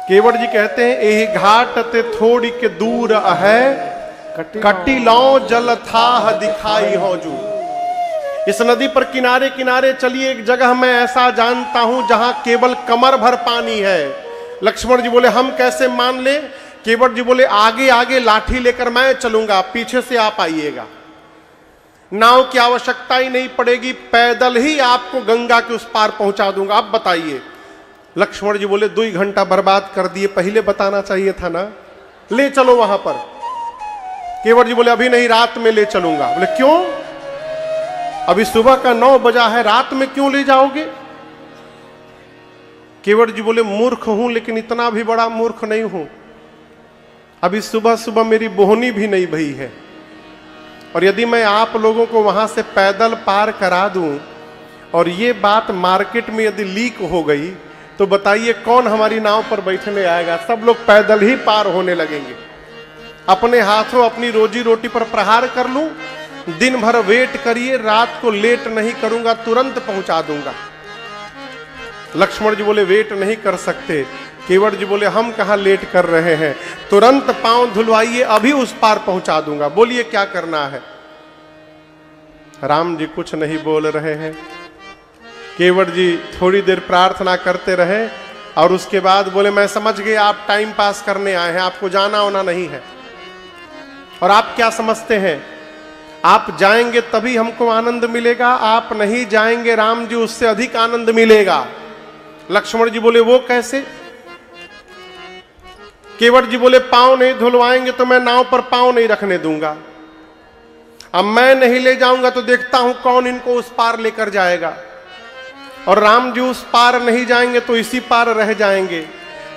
[SPEAKER 1] केवट जी कहते हैं यही घाट ते थोड़ी के दूर है, कटी लौ जल थाह दिखाई हो जू। इस नदी पर किनारे किनारे चलिए, एक जगह मैं ऐसा जानता हूं जहां केवल कमर भर पानी है। लक्ष्मण जी बोले हम कैसे मान ले? केवट जी बोले आगे आगे लाठी लेकर मैं चलूंगा, पीछे से आप आइएगा, नाव की आवश्यकता ही नहीं पड़ेगी, पैदल ही आपको गंगा के उस पार पहुंचा दूंगा। आप बताइए। लक्ष्मण जी बोले 2 घंटा बर्बाद कर दिए, पहले बताना चाहिए था ना, ले चलो वहां पर। केवट जी बोले अभी नहीं, रात में ले चलूंगा। बोले क्यों? अभी सुबह का 9 बजा है, रात में क्यों ले जाओगे? केवट जी बोले मूर्ख हूं, लेकिन इतना भी बड़ा मूर्ख नहीं हूं, अभी सुबह सुबह मेरी बोहनी भी नहीं भई है, और यदि मैं आप लोगों को वहां से पैदल पार करा दूं और ये बात मार्केट में यदि लीक हो गई तो बताइए कौन हमारी नाव पर बैठने आएगा? सब लोग पैदल ही पार होने लगेंगे। अपने हाथों अपनी रोजी रोटी पर प्रहार कर लूं, दिन भर वेट करिए, रात को लेट नहीं करूंगा, तुरंत पहुंचा दूंगा। लक्ष्मण जी बोले वेट नहीं कर सकते। केवट जी बोले हम कहां लेट कर रहे हैं, तुरंत पांव धुलवाइए, अभी उस पार पहुंचा दूंगा, बोलिए क्या करना है? राम जी कुछ नहीं बोल रहे हैं। केवट जी थोड़ी देर प्रार्थना करते रहे और उसके बाद बोले मैं समझ गए आप टाइम पास करने आए हैं, आपको जाना होना नहीं है। और आप क्या समझते हैं, आप जाएंगे तभी हमको आनंद मिलेगा, आप नहीं जाएंगे राम जी उससे अधिक आनंद मिलेगा। लक्ष्मण जी बोले वो कैसे? केवट जी बोले पांव नहीं धुलवाएंगे तो मैं नाव पर पांव नहीं रखने दूंगा, अब मैं नहीं ले जाऊंगा तो देखता हूं कौन इनको उस पार लेकर जाएगा, और राम जी उस पार नहीं जाएंगे तो इसी पार रह जाएंगे,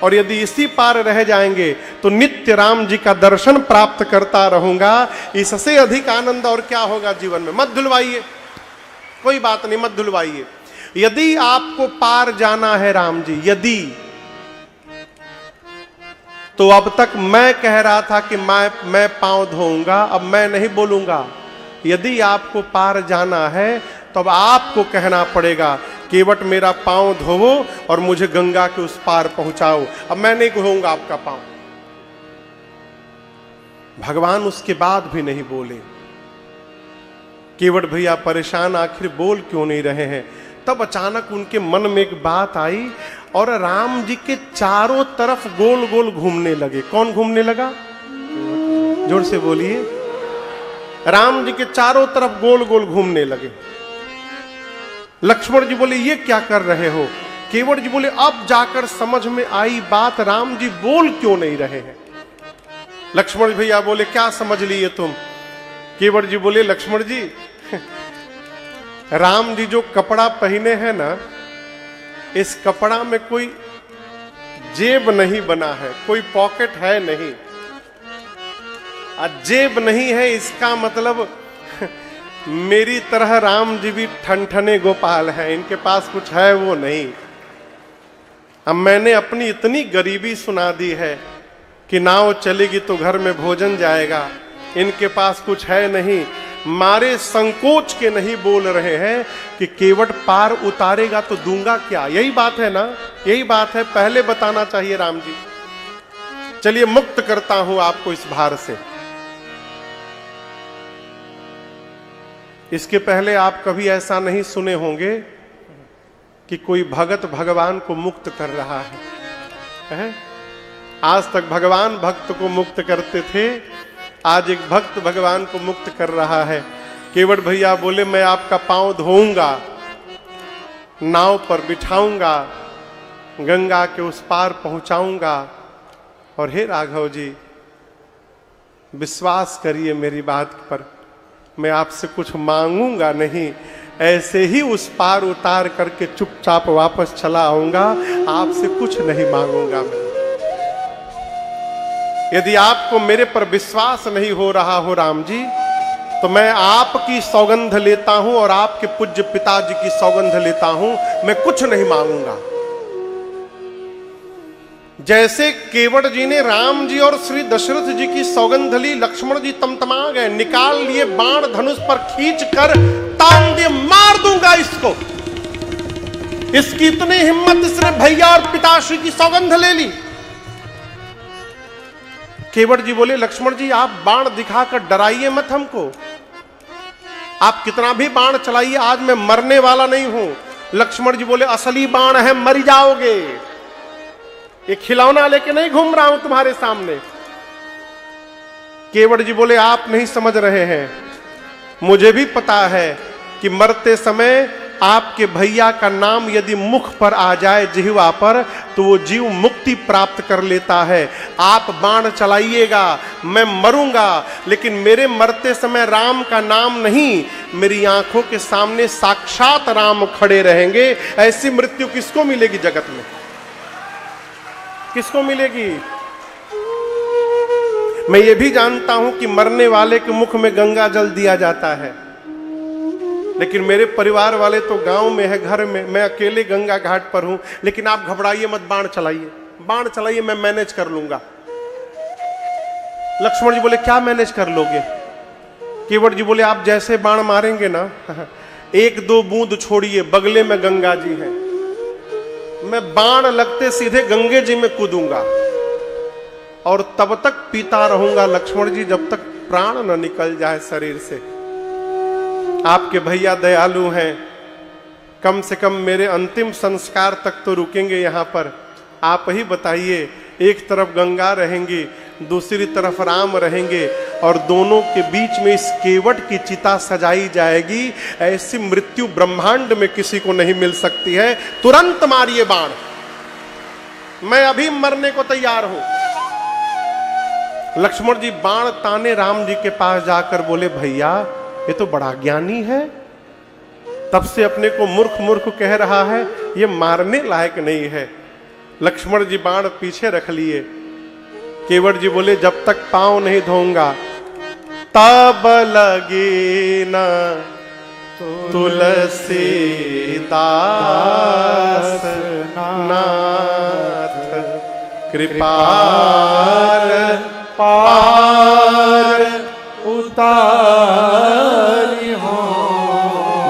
[SPEAKER 1] और यदि इसी पार रह जाएंगे तो नित्य राम जी का दर्शन प्राप्त करता रहूंगा, इससे अधिक आनंद और क्या होगा जीवन में। मत धुलवाइए, कोई बात नहीं, मत धुलवाइए। यदि आपको पार जाना है राम जी, यदि, तो अब तक मैं कह रहा था कि मैं पांव धोऊंगा, अब मैं नहीं बोलूंगा। यदि आपको पार जाना है तो अब आपको कहना पड़ेगा केवट मेरा पांव धोवो और मुझे गंगा के उस पार पहुंचाओ, अब मैं नहीं धोऊंगा आपका पांव। भगवान उसके बाद भी नहीं बोले। केवट भैया परेशान, आखिर बोल क्यों नहीं रहे हैं? तब अचानक उनके मन में एक बात आई और राम जी के चारों तरफ गोल गोल घूमने लगे। कौन घूमने लगा? जोर से बोलिए। राम जी के चारों तरफ गोल गोल घूमने लगे। लक्ष्मण जी बोले ये क्या कर रहे हो? केवट जी बोले अब जाकर समझ में आई बात, राम जी बोल क्यों नहीं रहे हैं। लक्ष्मण भैया बोले क्या समझ लिए तुम? केवट जी बोले लक्ष्मण जी राम जी जो कपड़ा पहने हैं ना, इस कपड़ा में कोई जेब नहीं बना है, कोई पॉकेट है नहीं। जेब नहीं है इसका मतलब मेरी तरह राम जी भी ठनठने गोपाल हैं, इनके पास कुछ है वो नहीं। अब मैंने अपनी इतनी गरीबी सुना दी है कि नाव चलेगी तो घर में भोजन जाएगा, इनके पास कुछ है नहीं। मारे संकोच के नहीं बोल रहे हैं कि केवट पार उतारेगा तो दूंगा क्या। यही बात है ना, यही बात है, पहले बताना चाहिए राम जी। चलिए मुक्त करता हूं आपको इस भार से। इसके पहले आप कभी ऐसा नहीं सुने होंगे कि कोई भगत भगवान को मुक्त कर रहा है? आज तक भगवान भक्त को मुक्त करते थे, आज एक भक्त भगवान को मुक्त कर रहा है। केवट भैया बोले मैं आपका पांव धोऊंगा, नाव पर बिठाऊंगा, गंगा के उस पार पहुंचाऊंगा, और हे राघव जी विश्वास करिए मेरी बात पर, मैं आपसे कुछ मांगूंगा नहीं, ऐसे ही उस पार उतार करके चुपचाप वापस चला आऊंगा, आपसे कुछ नहीं मांगूंगा मैं। यदि आपको मेरे पर विश्वास नहीं हो रहा हो राम जी, तो मैं आपकी सौगंध लेता हूं और आपके पूज्य पिताजी की सौगंध लेता हूं, मैं कुछ नहीं मांगूंगा। जैसे केवट जी ने राम जी और श्री दशरथ जी की सौगंध ली, लक्ष्मण जी तमतमा गए, निकाल लिए बाण, धनुष पर खींच कर तान दिए, मार दूंगा इसको। इसकी इतनी हिम्मत, इसने भैया और पिताश्री की सौगंध ले ली। केवट जी बोले लक्ष्मण जी आप बाण दिखाकर डराइए मत हमको, आप कितना भी बाण चलाइए, आज मैं मरने वाला नहीं हूं। लक्ष्मण जी बोले असली बाण है, मर जाओगे, ये खिलौना लेके नहीं घूम रहा हूं तुम्हारे सामने। केवट जी बोले आप नहीं समझ रहे हैं, मुझे भी पता है कि मरते समय आपके भैया का नाम यदि मुख पर आ जाए, जिह्वा पर, तो वो जीव मुक्ति प्राप्त कर लेता है। आप बाण चलाइएगा, मैं मरूंगा, लेकिन मेरे मरते समय राम का नाम नहीं, मेरी आंखों के सामने साक्षात राम खड़े रहेंगे। ऐसी मृत्यु किसको मिलेगी जगत में? किसको मिलेगी? मैं ये भी जानता हूं कि मरने वाले के मुख में गंगा जल दिया जाता है, लेकिन मेरे परिवार वाले तो गांव में है, घर में, मैं अकेले गंगा घाट पर हूं। लेकिन आप घबराइए मत, बाण चलाइए, बाण चलाइए, मैं मैनेज कर लूंगा। लक्ष्मण जी बोले क्या मैनेज कर लोगे? केवट जी बोले आप जैसे बाण मारेंगे ना, एक दो बूंद छोड़िए, बगले में गंगा जी हैं, मैं बाण लगते सीधे गंगे जी में कूदूंगा और तब तक पीता रहूंगा लक्ष्मण जी, जब तक प्राण न निकल जाए शरीर से। आपके भैया दयालु हैं, कम से कम मेरे अंतिम संस्कार तक तो रुकेंगे यहां पर। आप ही बताइए, एक तरफ गंगा रहेंगी, दूसरी तरफ राम रहेंगे, और दोनों के बीच में इस केवट की चिता सजाई जाएगी। ऐसी मृत्यु ब्रह्मांड में किसी को नहीं मिल सकती है। तुरंत मारिए बाण, मैं अभी मरने को तैयार हूं। लक्ष्मण जी बाण ताने राम जी के पास जाकर बोले भैया ये तो बड़ा ज्ञानी है, तब से अपने को मूर्ख मूर्ख कह रहा है, ये मारने लायक नहीं है। लक्ष्मण जी बाण पीछे रख लिए। केवट जी बोले जब तक पांव नहीं धोऊंगा तब लगे न तुलसीदास नाथ कृपाल पार उतारी हो।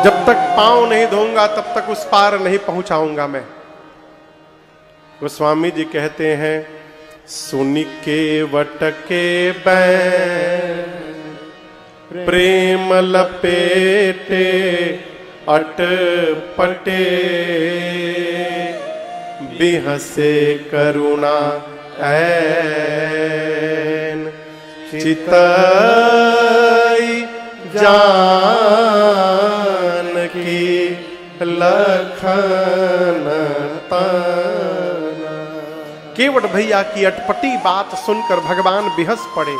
[SPEAKER 1] जब तक पांव नहीं धोऊंगा तब तक उस पार नहीं पहुंचाऊंगा मैं। गोस्वामी जी कहते हैं सुनि केवट के बैन प्रेम लपेटे अटपटे बिहसे करुणा ऐन चितई जानकी लखन ताना। केवट भैया की अटपटी बात सुनकर भगवान बिहस पड़े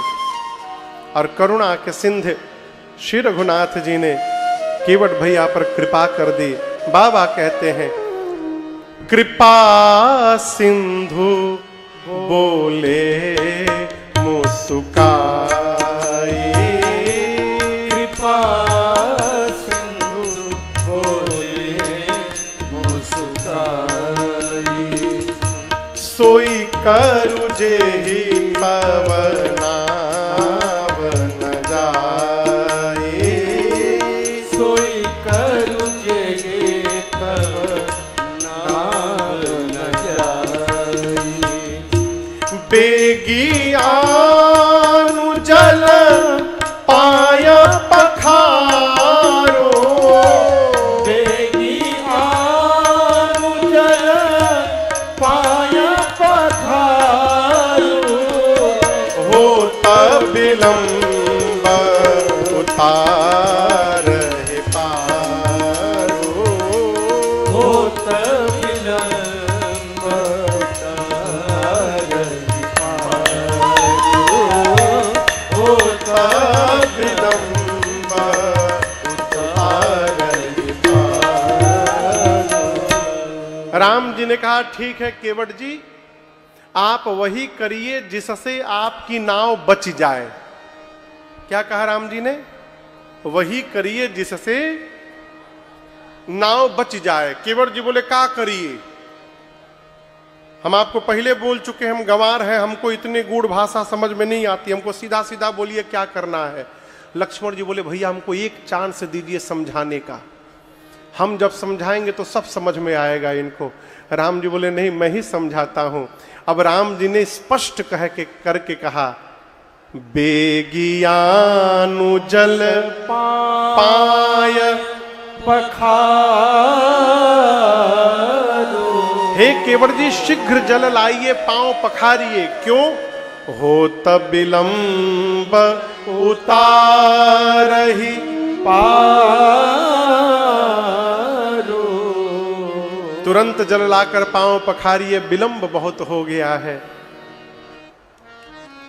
[SPEAKER 1] और करुणा के सिंधु श्री रघुनाथ जी ने केवट भैया पर कृपा कर दी। बाबा कहते हैं कृपा सिंधु बोले मुस्काई,
[SPEAKER 2] कृपा सिंधु बोले मुस्काई,
[SPEAKER 1] सोई करु जेहि पवनाव न जाए,
[SPEAKER 2] सोई करु जेहि पवनाव न जाए,
[SPEAKER 1] बेगियानु जल पाय पखारो,
[SPEAKER 2] बेगियानु जल पाय पखारो,
[SPEAKER 1] होता विलंब उतारहि पारो,
[SPEAKER 2] होता विलंब उतारहि पारो, होता
[SPEAKER 1] विलंब उतारहि पारो। राम जी ने कहा ठीक है केवट जी, आप वही करिए जिससे आपकी नाव बच जाए। क्या कहा राम जी ने? वही करिए जिससे नाव बच जाए। केवट जी बोले क्या करिए? हम आपको पहले बोल चुके हैं, हम गंवार हैं, हमको इतनी गूढ़ भाषा समझ में नहीं आती, हमको सीधा सीधा बोलिए क्या करना है। लक्ष्मण जी बोले भैया हमको एक चांस दीजिए समझाने का, हम जब समझाएंगे तो सब समझ में आएगा इनको। राम जी बोले नहीं, मैं ही समझाता हूं। अब राम जी ने स्पष्ट करके कहा बेगियानु जल पाय
[SPEAKER 2] पखारो,
[SPEAKER 1] हे केवट जी शीघ्र जल लाइए, पांव पखारिए। क्यों? होत विलंब उतारहि
[SPEAKER 2] पारो,
[SPEAKER 1] तुरंत जल लाकर पांव पखारिए, विलंब बहुत हो गया है।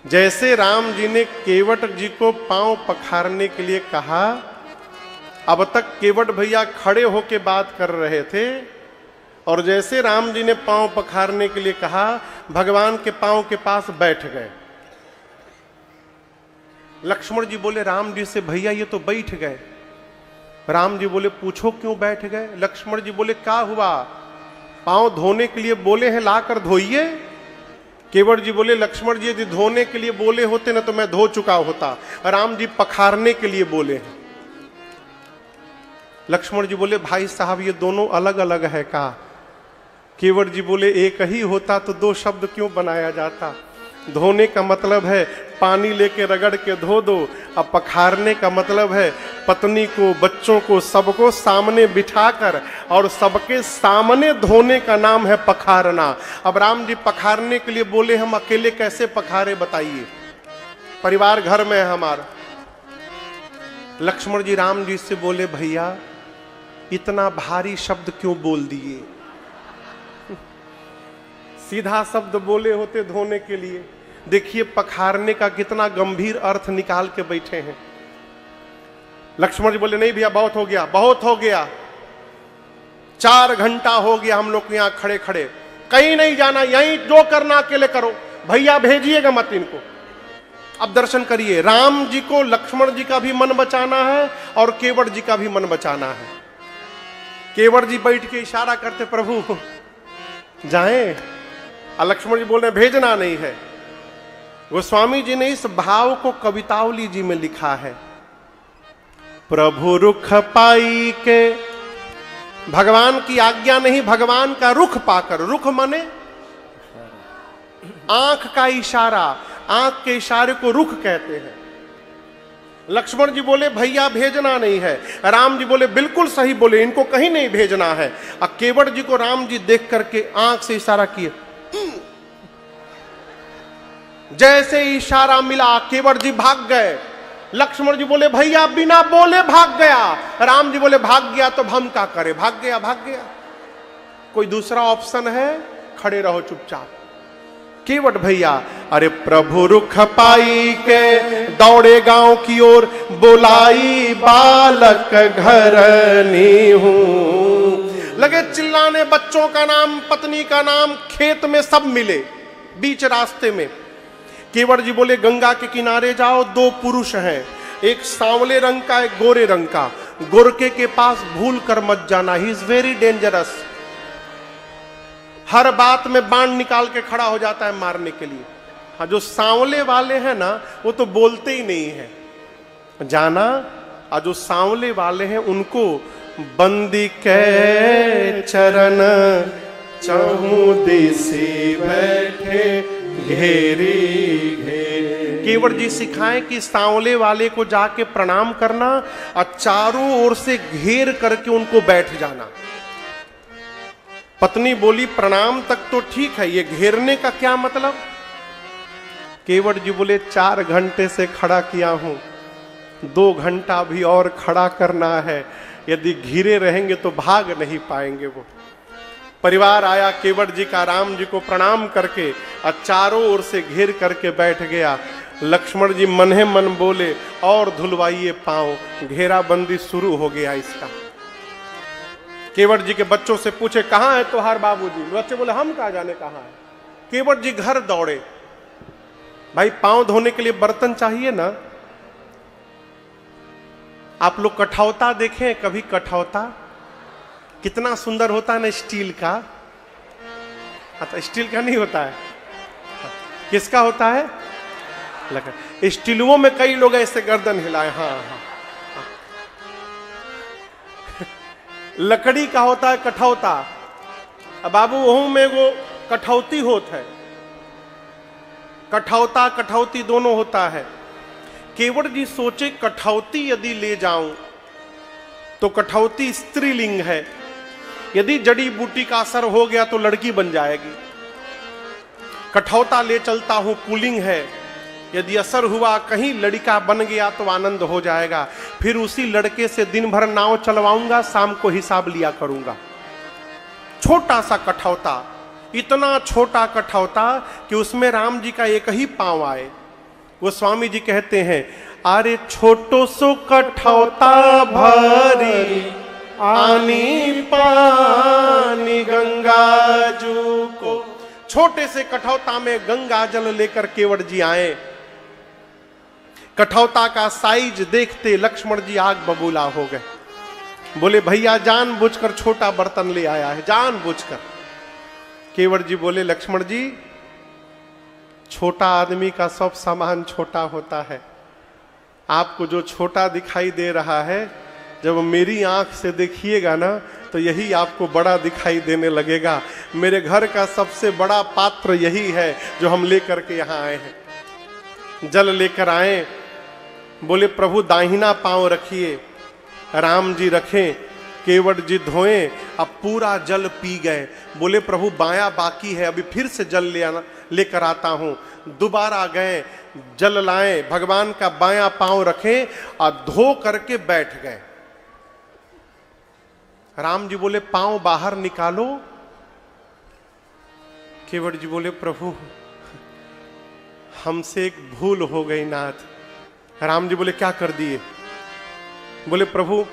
[SPEAKER 1] जैसे राम जी ने केवट जी को पांव पखारने के लिए कहा, अब तक केवट भैया खड़े होके बात कर रहे थे, और जैसे राम जी ने पांव पखारने के लिए कहा, भगवान के पांव के पास बैठ गए। लक्ष्मण जी बोले राम जी से भैया ये तो बैठ गए। राम जी बोले पूछो क्यों बैठ गए? लक्ष्मण जी बोले क्या हुआ? पांव धोने के लिए बोले हैं, लाकर धोइए। केवट जी बोले लक्ष्मण जी यदि धोने के लिए बोले होते ना तो मैं धो चुका होता, राम जी पखारने के लिए बोले हैं। लक्ष्मण जी बोले भाई साहब ये दोनों अलग अलग है का? केवट जी बोले एक ही होता तो दो शब्द क्यों बनाया जाता? धोने का मतलब है पानी लेके रगड़ के धो दो, अब पखारने का मतलब है पत्नी को, बच्चों को, सबको सामने बिठाकर और सबके सामने धोने का नाम है पखारना। अब राम जी पखारने के लिए बोले, हम अकेले कैसे पखारे बताइए? परिवार घर में है हमारा। लक्ष्मण जी राम जी से बोले भैया इतना भारी शब्द क्यों बोल दिए? सीधा शब्द बोले होते धोने के लिए। देखिए पखारने का कितना गंभीर अर्थ निकाल के बैठे हैं। लक्ष्मण जी बोले नहीं भैया बहुत हो गया, बहुत हो गया, 4 घंटा हो गया हम लोग यहां खड़े खड़े, कहीं नहीं जाना, यहीं जो करना अकेले करो, भैया भेजिएगा मत इनको। अब दर्शन करिए, राम जी को लक्ष्मण जी का भी मन बचाना है और केवट जी का भी मन बचाना है। केवट जी बैठ के इशारा करते प्रभु जाएं, और लक्ष्मण जी बोल रहे भेजना नहीं है। गोस्वामी जी ने इस भाव को कवितावली जी में लिखा है, प्रभु रुख पाई के, भगवान की आज्ञा नहीं, भगवान का रुख पाकर, रुख माने आंख का इशारा, आंख के इशारे को रुख कहते हैं। लक्ष्मण जी बोले भैया भेजना नहीं है, राम जी बोले बिल्कुल सही बोले, इनको कहीं नहीं भेजना है। और केवट जी को राम जी देख करके आंख से इशारा किए। जैसे इशारा मिला केवट जी भाग गए। लक्ष्मण जी बोले भैया बिना बोले भाग गया। राम जी बोले भाग गया तो हम क्या करें, भाग गया भाग गया, कोई दूसरा ऑप्शन है? खड़े रहो चुपचाप। केवट भैया अरे प्रभु रुख पाई के दौड़े गांव की ओर, बोलाई बालक घरनी हूं। लगे चिल्लाने, बच्चों का नाम, पत्नी का नाम, खेत में सब मिले। बीच रास्ते में केवट जी बोले गंगा के किनारे जाओ, दो पुरुष हैं, एक सांवले रंग का, एक गोरे रंग का। गोरके के पास भूल कर मत जाना, ही इज वेरी डेंजरस। हर बात में बाण निकाल के खड़ा हो जाता है मारने के लिए। हाँ, जो सांवले वाले हैं ना वो तो बोलते ही नहीं है, जाना। और जो सांवले वाले हैं उनको बंदी के चरण चहुदिसी बैठे घेरी घेरी। केवट जी सिखाएं कि सांवले वाले को जाके प्रणाम करना और चारों ओर से घेर करके उनको बैठ जाना। पत्नी बोली प्रणाम तक तो ठीक है, ये घेरने का क्या मतलब? केवट जी बोले 4 घंटे से खड़ा किया हूं, 2 घंटा भी और खड़ा करना है। यदि घिरे रहेंगे तो भाग नहीं पाएंगे वो। परिवार आया केवट जी का, राम जी को प्रणाम करके और चारों ओर से घेर करके बैठ गया। लक्ष्मण जी मन ही मन बोले और धुलवाइए पांव। घेराबंदी शुरू हो गया इसका। केवट जी के बच्चों से पूछे कहां है तुम्हार बाबूजी? बच्चे बोले हम कहां जाने कहां है। केवट जी घर दौड़े। भाई पांव धोने के लिए बर्तन चाहिए ना। आप लोग कठौता देखें कभी? कठौता कितना सुंदर होता है ना, स्टील का। अच्छा, स्टील का नहीं होता है, किसका होता है? लकड़ी। स्टीलों में कई लोग ऐसे गर्दन हिलाए। हाँ हाँ, लकड़ी का होता है कठौता। अब बाबू वहू में वो कठौती होता है, कठौता कठौती दोनों होता है। केवट जी सोचे कठौती यदि ले जाऊं तो कठौती स्त्रीलिंग है, यदि जड़ी बूटी का असर हो गया तो लड़की बन जाएगी। कठौता ले चलता हूं पुल्लिंग है, यदि असर हुआ कहीं लड़का बन गया तो आनंद हो जाएगा। फिर उसी लड़के से दिन भर नाव चलवाऊंगा, शाम को हिसाब लिया करूंगा। छोटा सा कठौता, इतना छोटा कठौता कि उसमें राम जी का एक ही पांव आए। वो स्वामी जी कहते हैं अरे छोटो सो कठौता भरी आनी पानी गंगा जू को। छोटे से कठौता में गंगा जल लेकर केवट जी आए। कठौता का साइज देखते लक्ष्मण जी आग बबूला हो गए। बोले भैया जानबूझकर छोटा बर्तन ले आया है, जानबूझकर। केवट जी बोले लक्ष्मण जी छोटा आदमी का सब सामान छोटा होता है। आपको जो छोटा दिखाई दे रहा है, जब मेरी आंख से देखिएगा ना तो यही आपको बड़ा दिखाई देने लगेगा। मेरे घर का सबसे बड़ा पात्र यही है जो हम लेकर के यहाँ आए हैं। जल लेकर आए। बोले प्रभु दाहिना पांव रखिए। राम जी रखें, केवट जी धोएं। अब पूरा जल पी गए। बोले प्रभु बायां बाकी है, अभी फिर से जल लेकर आता हूं। दोबारा गए, जल लाए, भगवान का बायां पांव रखें और धो करके बैठ गए। राम जी बोले पांव बाहर निकालो। केवट जी बोले प्रभु हमसे एक भूल हो गई नाथ। राम जी बोले क्या कर दिए? बोले प्रभु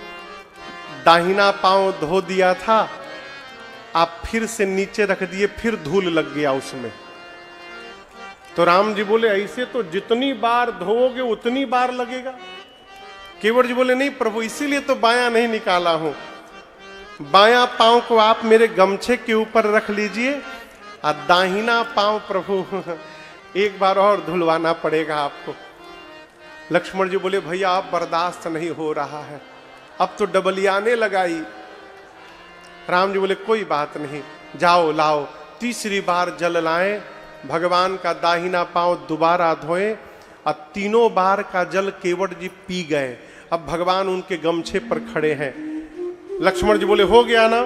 [SPEAKER 1] दाहिना पांव धो दिया था, आप फिर से नीचे रख दिए, फिर धूल लग गया उसमें। तो राम जी बोले ऐसे तो जितनी बार धोओगे उतनी बार लगेगा। केवट जी बोले नहीं प्रभु इसीलिए तो बायां नहीं निकाला हूं। बायां पांव को आप मेरे गमछे के ऊपर रख लीजिए और दाहिना पांव प्रभु एक बार और धुलवाना पड़ेगा आपको। लक्ष्मण जी बोले भैया आप बर्दाश्त नहीं हो रहा है, अब तो डबलियाने लगाई। राम जी बोले कोई बात नहीं, जाओ लाओ। तीसरी बार जल लाए, भगवान का दाहिना पांव दोबारा धोए और तीनों बार का जल केवट जी पी गए। अब भगवान उनके गमछे पर खड़े हैं। लक्ष्मण जी बोले हो गया ना?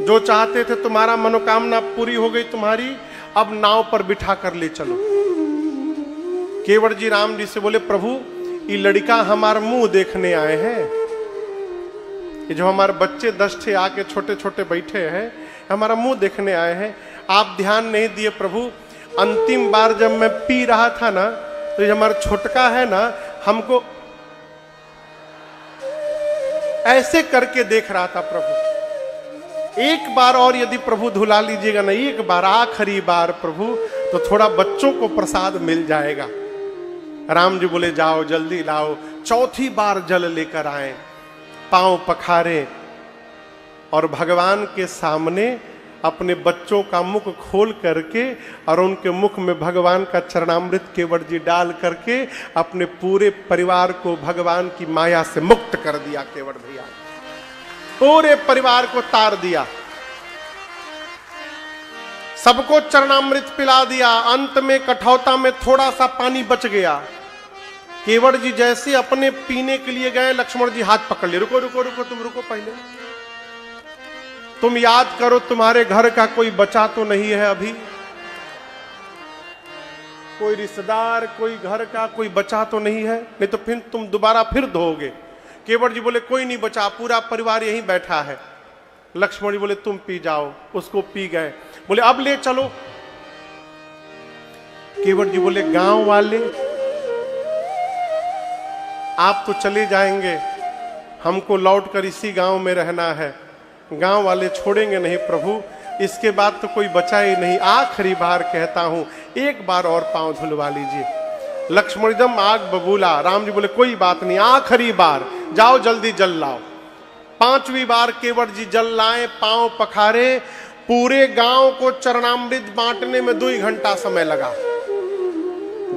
[SPEAKER 1] जो चाहते थे तुम्हारा मनोकामना पूरी हो गई तुम्हारी, अब नाव पर बिठा कर ले चलो। केवट जी राम जी से बोले प्रभु ये लड़का हमारा मुंह देखने आए हैं, ये जो हमारे बच्चे 10 ठे आके छोटे छोटे बैठे हैं हमारा मुंह देखने आए हैं, आप ध्यान नहीं दिए प्रभु। अंतिम बार जब मैं पी रहा था ना तो ये हमारा छोटका है ना हमको ऐसे करके देख रहा था प्रभु। एक बार और यदि प्रभु धुला लीजिएगा ना, एक बार आखिरी बार प्रभु, तो थोड़ा बच्चों को प्रसाद मिल जाएगा। राम जी बोले जाओ जल्दी लाओ। चौथी बार जल लेकर आए, पांव पखारे और भगवान के सामने अपने बच्चों का मुख खोल करके और उनके मुख में भगवान का चरणामृत केवट जी डाल करके अपने पूरे परिवार को भगवान की माया से मुक्त कर दिया। केवट भैया पूरे परिवार को तार दिया, सबको चरणामृत पिला दिया। अंत में कठौता में थोड़ा सा पानी बच गया। केवट जी जैसे अपने पीने के लिए गए, लक्ष्मण जी हाथ पकड़ लिए, रुको रुको रुको, तुम रुको, पहले तुम याद करो तुम्हारे घर का कोई बचा तो नहीं है अभी, कोई रिश्तेदार, कोई घर का कोई बचा तो नहीं है, नहीं तो फिर तुम दोबारा फिर धोओगे। केवट जी बोले कोई नहीं बचा, पूरा परिवार यहीं बैठा है। लक्ष्मण जी बोले तुम पी जाओ, उसको पी गए। बोले अब ले चलो। केवट जी बोले गांव वाले आप तो चले जाएंगे, हमको लौटकर इसी गांव में रहना है, गांव वाले छोड़ेंगे नहीं प्रभु, इसके बाद तो कोई बचा ही नहीं, आखिरी बार कहता हूं एक बार और पांव धुलवा लीजिए। लक्ष्मण एकदम आग बबूला। राम जी बोले कोई बात नहीं, आखिरी बार जाओ जल्दी जल लाओ। 5वीं बार केवट जी जल लाए, पांव पखारे, पूरे गांव को चरणामृत बांटने में 2 घंटा समय लगा।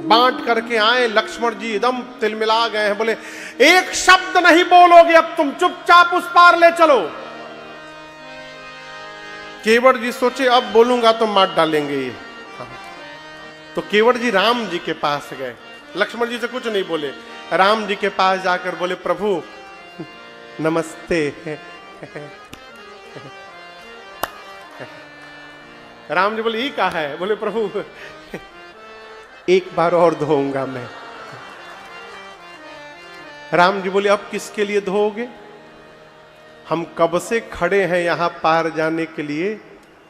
[SPEAKER 1] बांट करके आए, लक्ष्मण जी एकदम तिलमिला गए हैं, बोले एक शब्द नहीं बोलोगे अब तुम, चुपचाप उस पार ले चलो। केवट जी सोचे अब बोलूंगा तो मार डालेंगे ये। तो केवट जी राम जी के पास गए, लक्ष्मण जी से कुछ नहीं बोले, राम जी के पास जाकर बोले प्रभु नमस्ते। राम जी बोले ये कहा है? बोले प्रभु एक बार और धोऊंगा मैं। राम जी बोले अब किसके लिए धोओगे? हम कब से खड़े हैं यहां पार जाने के लिए,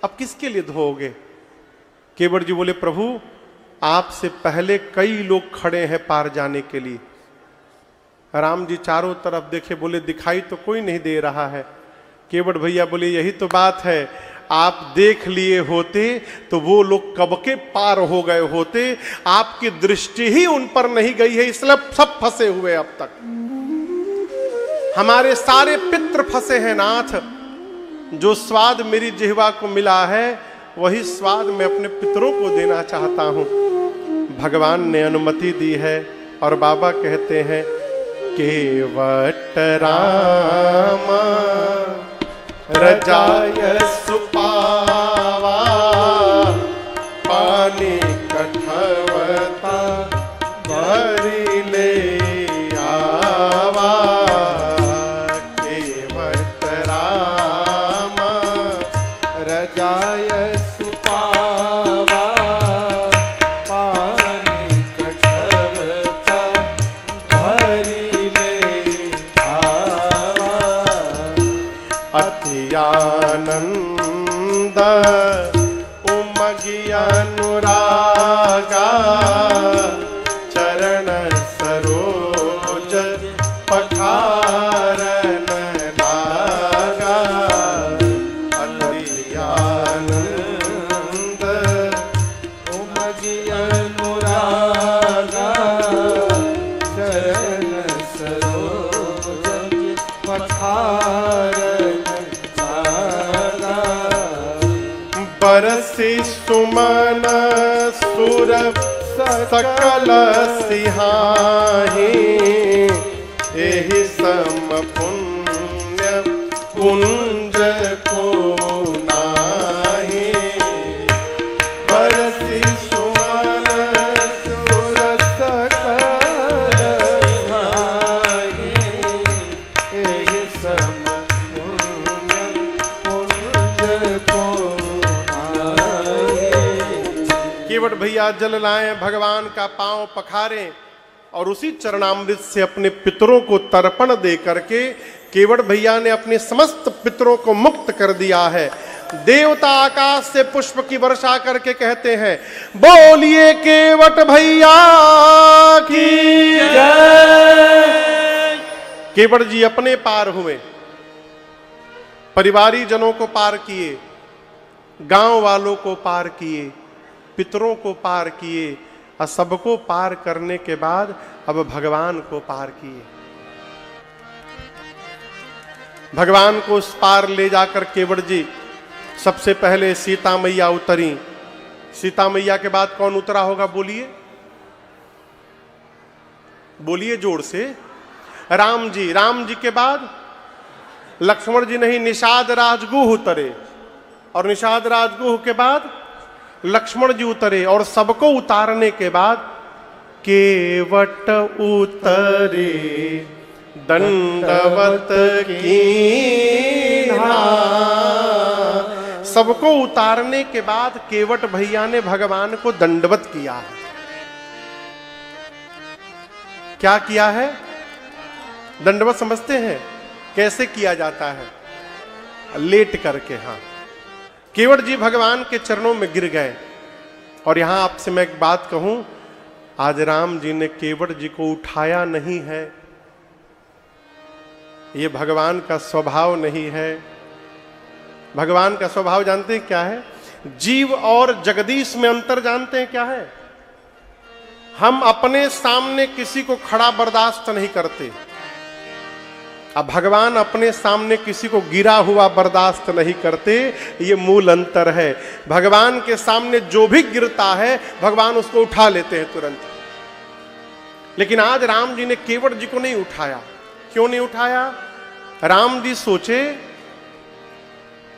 [SPEAKER 1] अब किसके लिए धोओगे? केवट जी बोले प्रभु आपसे पहले कई लोग खड़े हैं पार जाने के लिए। राम जी चारों तरफ देखे, बोले दिखाई तो कोई नहीं दे रहा है। केवट भैया बोले यही तो बात है, आप देख लिए होते तो वो लोग कब के पार हो गए होते, आपकी दृष्टि ही उन पर नहीं गई है, इसलिए सब फंसे हुए अब तक। हमारे सारे पितृ फंसे हैं नाथ। जो स्वाद मेरी जिह्वा को मिला है वही स्वाद मैं अपने पितरों को देना चाहता हूं। भगवान ने अनुमति दी है और बाबा कहते हैं केवट राम रजाय सुपावा, पानी कठवता भरी ले आवा। केवट राम
[SPEAKER 2] रजाय सुपावा, पानी कठवता भरी ले आवा।
[SPEAKER 1] अति आनंद उमगी अनुरागा, चरण सरोज पखारन लागा। अति आनंद
[SPEAKER 2] उमगी अनुरागा, चरण सरोज पखारन लागा।
[SPEAKER 1] बरसी सुमन सुर सकल सिहाही, एहि सम पुण्य कुंज को नाही। बरसी सुमन
[SPEAKER 2] सुर सकल सिहाही, एहि सम पुण्य कुंज को आए।
[SPEAKER 1] केवट भैया जल लाएं, भगवान का पांव पखारें और उसी चरणामृत से अपने पितरों को तर्पण दे करके केवट भैया ने अपने समस्त पितरों को मुक्त कर दिया है। देवता आकाश से पुष्प की वर्षा करके कहते हैं, बोलिए केवट भैया की
[SPEAKER 2] जय।
[SPEAKER 1] केवट जी अपने पार हुए, परिवारी जनों को पार किए, गांव वालों को पार किए, पितरों को पार किए और सबको पार करने के बाद अब भगवान को पार किए। भगवान को उस पार ले जाकर केवट जी सबसे पहले सीता मैया उतरी। सीता मैया के बाद कौन उतरा होगा? बोलिए, बोलिए जोर से। राम जी। राम जी के बाद लक्ष्मण जी नहीं, निषाद राजगुह उतरे और निषाद राजगुह के बाद लक्ष्मण जी उतरे और सबको उतारने के बाद केवट उतरे दंडवत कीन्हा। सबको उतारने के बाद केवट भैया ने भगवान को दंडवत किया है। क्या किया है? दंडवत समझते हैं कैसे किया जाता है? लेट करके। हाँ, केवट जी भगवान के चरणों में गिर गए। और यहां आपसे मैं एक बात कहूं, आज राम जी ने केवट जी को उठाया नहीं है। ये भगवान का स्वभाव नहीं है। भगवान का स्वभाव जानते हैं क्या है? जीव और जगदीश में अंतर जानते हैं क्या है? हम अपने सामने किसी को खड़ा बर्दाश्त नहीं करते, अब भगवान अपने सामने किसी को गिरा हुआ बर्दाश्त नहीं करते। ये मूल अंतर है। भगवान के सामने जो भी गिरता है भगवान उसको उठा लेते हैं तुरंत। लेकिन आज राम जी ने केवट जी को नहीं उठाया। क्यों नहीं उठाया? राम जी सोचे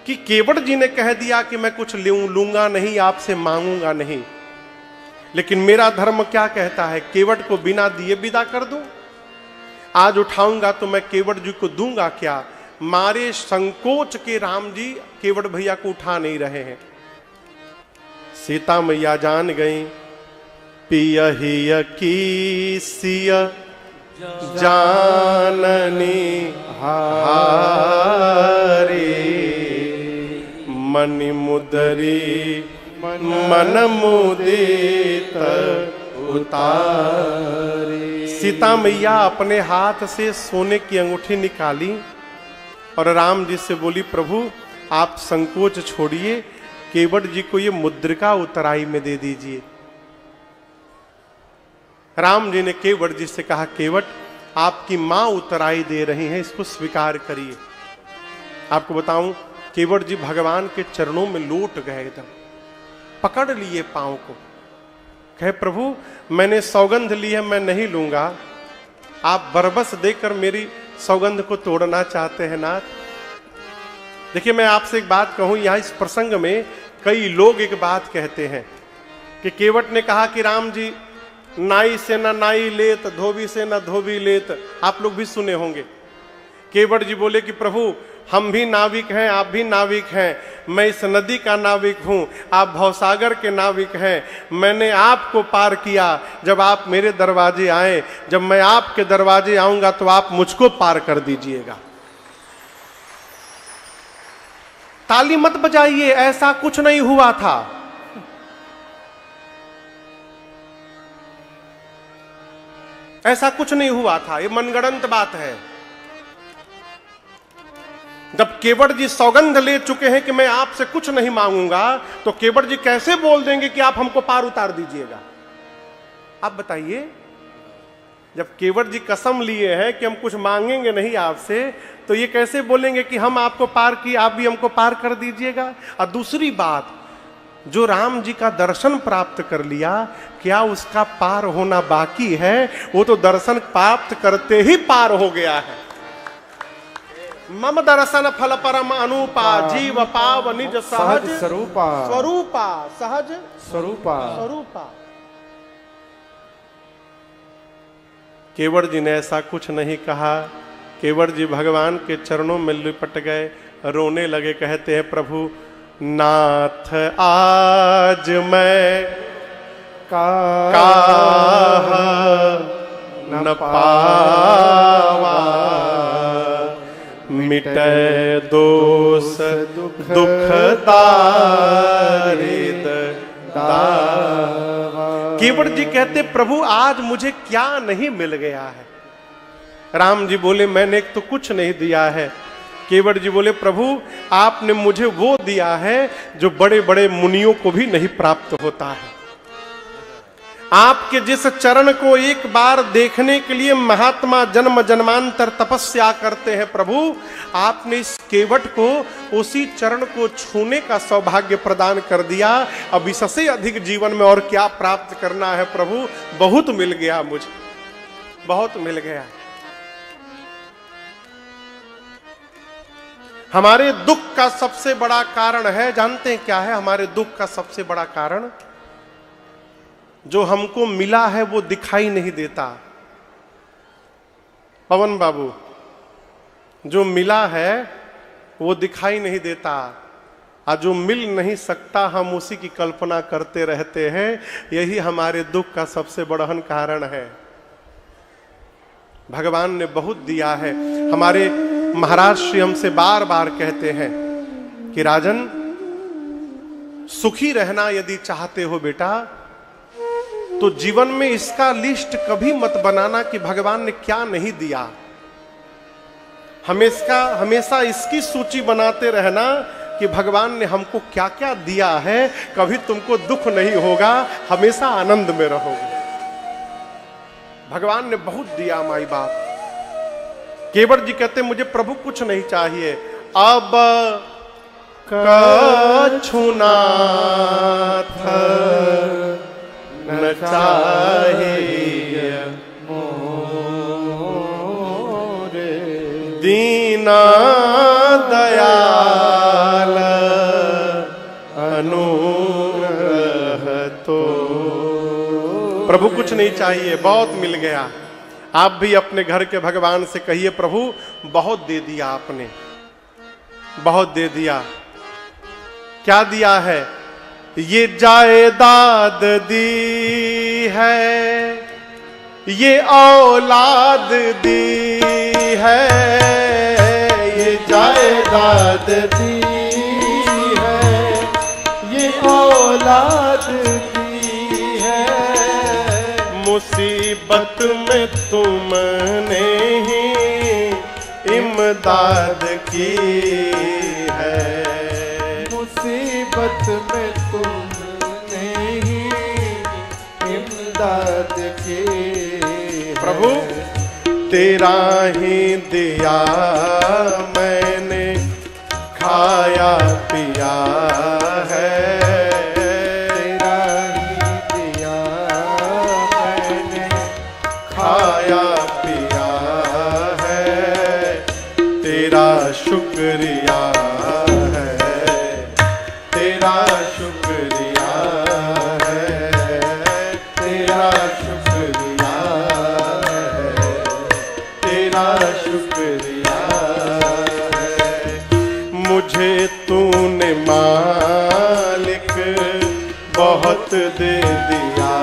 [SPEAKER 1] कि केवट जी ने कह दिया कि मैं कुछ लूंगा नहीं, आपसे मांगूंगा नहीं, लेकिन मेरा धर्म क्या कहता है? केवट को बिना दिए विदा कर दूं? आज उठाऊंगा तो मैं केवट जी को दूंगा क्या? मारे संकोच के राम जी केवट भैया को उठा नहीं रहे हैं। सीता मैया जान गई, पियहिय की सिय जाननी हारे, मनि मुदरी मन मुदित उतारे। सीता मैया अपने हाथ से सोने की अंगूठी निकाली और राम जी से बोली, प्रभु आप संकोच छोड़िए, केवट जी को ये मुद्रिका उतराई में दे दीजिए। राम जी ने केवट जी से कहा, केवट आपकी मां उतराई दे रही हैं, इसको स्वीकार करिए। आपको बताऊं, केवट जी भगवान के चरणों में लौट गए, एकदम पकड़ लिए पांव को। कहे, प्रभु मैंने सौगंध ली है, मैं नहीं लूंगा, आप बरबस देकर मेरी सौगंध को तोड़ना चाहते हैं नाथ। देखिए मैं आपसे एक बात कहूं, यहां इस प्रसंग में कई लोग एक बात कहते हैं कि केवट ने कहा कि राम जी नाई से न नाई लेत, धोबी से न धोबी लेत। आप लोग भी सुने होंगे। केवट जी बोले कि प्रभु हम भी नाविक हैं, आप भी नाविक हैं, मैं इस नदी का नाविक हूं, आप भवसागर के नाविक हैं, मैंने आपको पार किया। जब आप मेरे दरवाजे आए, जब मैं आपके दरवाजे आऊंगा तो आप मुझको पार कर दीजिएगा। ताली मत बजाइए, ऐसा कुछ नहीं हुआ था। ऐसा कुछ नहीं हुआ था, ये मनगढ़ंत बात है। जब केवट जी सौगंध ले चुके हैं कि मैं आपसे कुछ नहीं मांगूंगा, तो केवट जी कैसे बोल देंगे कि आप हमको पार उतार दीजिएगा? आप बताइए। जब केवट जी कसम लिए हैं कि हम कुछ मांगेंगे नहीं आपसे, तो ये कैसे बोलेंगे कि हम आपको पार किए, आप भी हमको पार कर दीजिएगा? और दूसरी बात, जो राम जी का दर्शन प्राप्त कर लिया, क्या उसका पार होना बाकी है? वो तो दर्शन प्राप्त करते ही पार हो गया है। मम दर्शन फल परम अनुपा, जीव पाव निज सहज
[SPEAKER 2] स्वरूपा,
[SPEAKER 1] स्वरूपा, सहज
[SPEAKER 2] स्वरूपा।
[SPEAKER 1] स्वरूपा। केवट जी ने ऐसा कुछ नहीं कहा। केवट जी भगवान के चरणों में लिपट गए, रोने लगे, कहते हैं प्रभु नाथ आज मैं काह न पावा, मिटे दोष दुख दारिद दावा। केवट जी कहते प्रभु आज मुझे क्या नहीं मिल गया है। राम जी बोले मैंने तो कुछ नहीं दिया है। केवट जी बोले प्रभु आपने मुझे वो दिया है जो बड़े बड़े मुनियों को भी नहीं प्राप्त होता है। आपके जिस चरण को एक बार देखने के लिए महात्मा जन्म जन्मांतर तपस्या करते हैं प्रभु, आपने इस केवट को उसी चरण को छूने का सौभाग्य प्रदान कर दिया। अब इससे अधिक जीवन में और क्या प्राप्त करना है प्रभु, बहुत मिल गया मुझे, बहुत मिल गया। हमारे दुख का सबसे बड़ा कारण है, जानते हैं क्या है हमारे दुख का सबसे बड़ा कारण? जो हमको मिला है वो दिखाई नहीं देता। पवन बाबू, जो मिला है वो दिखाई नहीं देता, और जो मिल नहीं सकता हम उसी की कल्पना करते रहते हैं। यही हमारे दुख का सबसे बड़हन कारण है। भगवान ने बहुत दिया है। हमारे महाराज श्री हमसे बार बार कहते हैं कि राजन, सुखी रहना यदि चाहते हो बेटा, तो जीवन में इसका लिस्ट कभी मत बनाना कि भगवान ने क्या नहीं दिया। हमेशा इसकी सूची बनाते रहना कि भगवान ने हमको क्या क्या दिया है। कभी तुमको दुख नहीं होगा, हमेशा आनंद में रहोगे। भगवान ने बहुत दिया माई बाप। केवट जी कहते मुझे प्रभु कुछ नहीं चाहिए, अब कछुना न चाहिए मोरे, दीना दयाल अनुग्रह तो। प्रभु कुछ नहीं चाहिए, बहुत मिल गया। आप भी अपने घर के भगवान से कहिए प्रभु बहुत दे दिया आपने, बहुत दे दिया। क्या दिया है? ये जायदाद दी है, ये औलाद दी है, ये जायदाद दी है, ये औलाद दी है। मुसीबत में तुमने ही इमदाद की है, मुसीबत में तुमने ही इमदाद की। प्रभु तेरा ही दिया मैंने खाया पिया है, तेरा ही दिया मैंने खाया पिया है, तेरा शुक्रिया है, तेरा शुक्रिया है, तेरा शुक्रिया है, तेरा शुक्रिया है। मुझे तूने मालिक बहुत दे दिया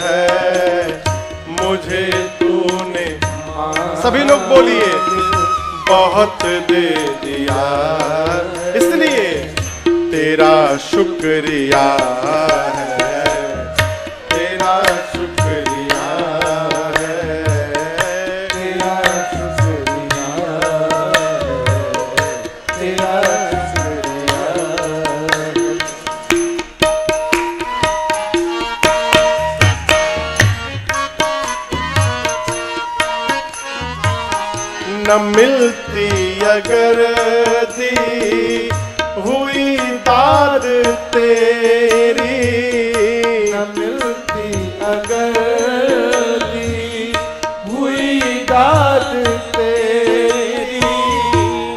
[SPEAKER 1] है, मुझे तूने, सभी लोग बोलिए, बहुत दे दिया, इसलिए तेरा शुक्रिया है, तेरा शुक्रिया है, तेरा शुक्रिया है, तेरा शुक्रिया है। न मिलती अगर दी हुई दाद तेरी, न मिलती अगर दी हुई दाद तेरी,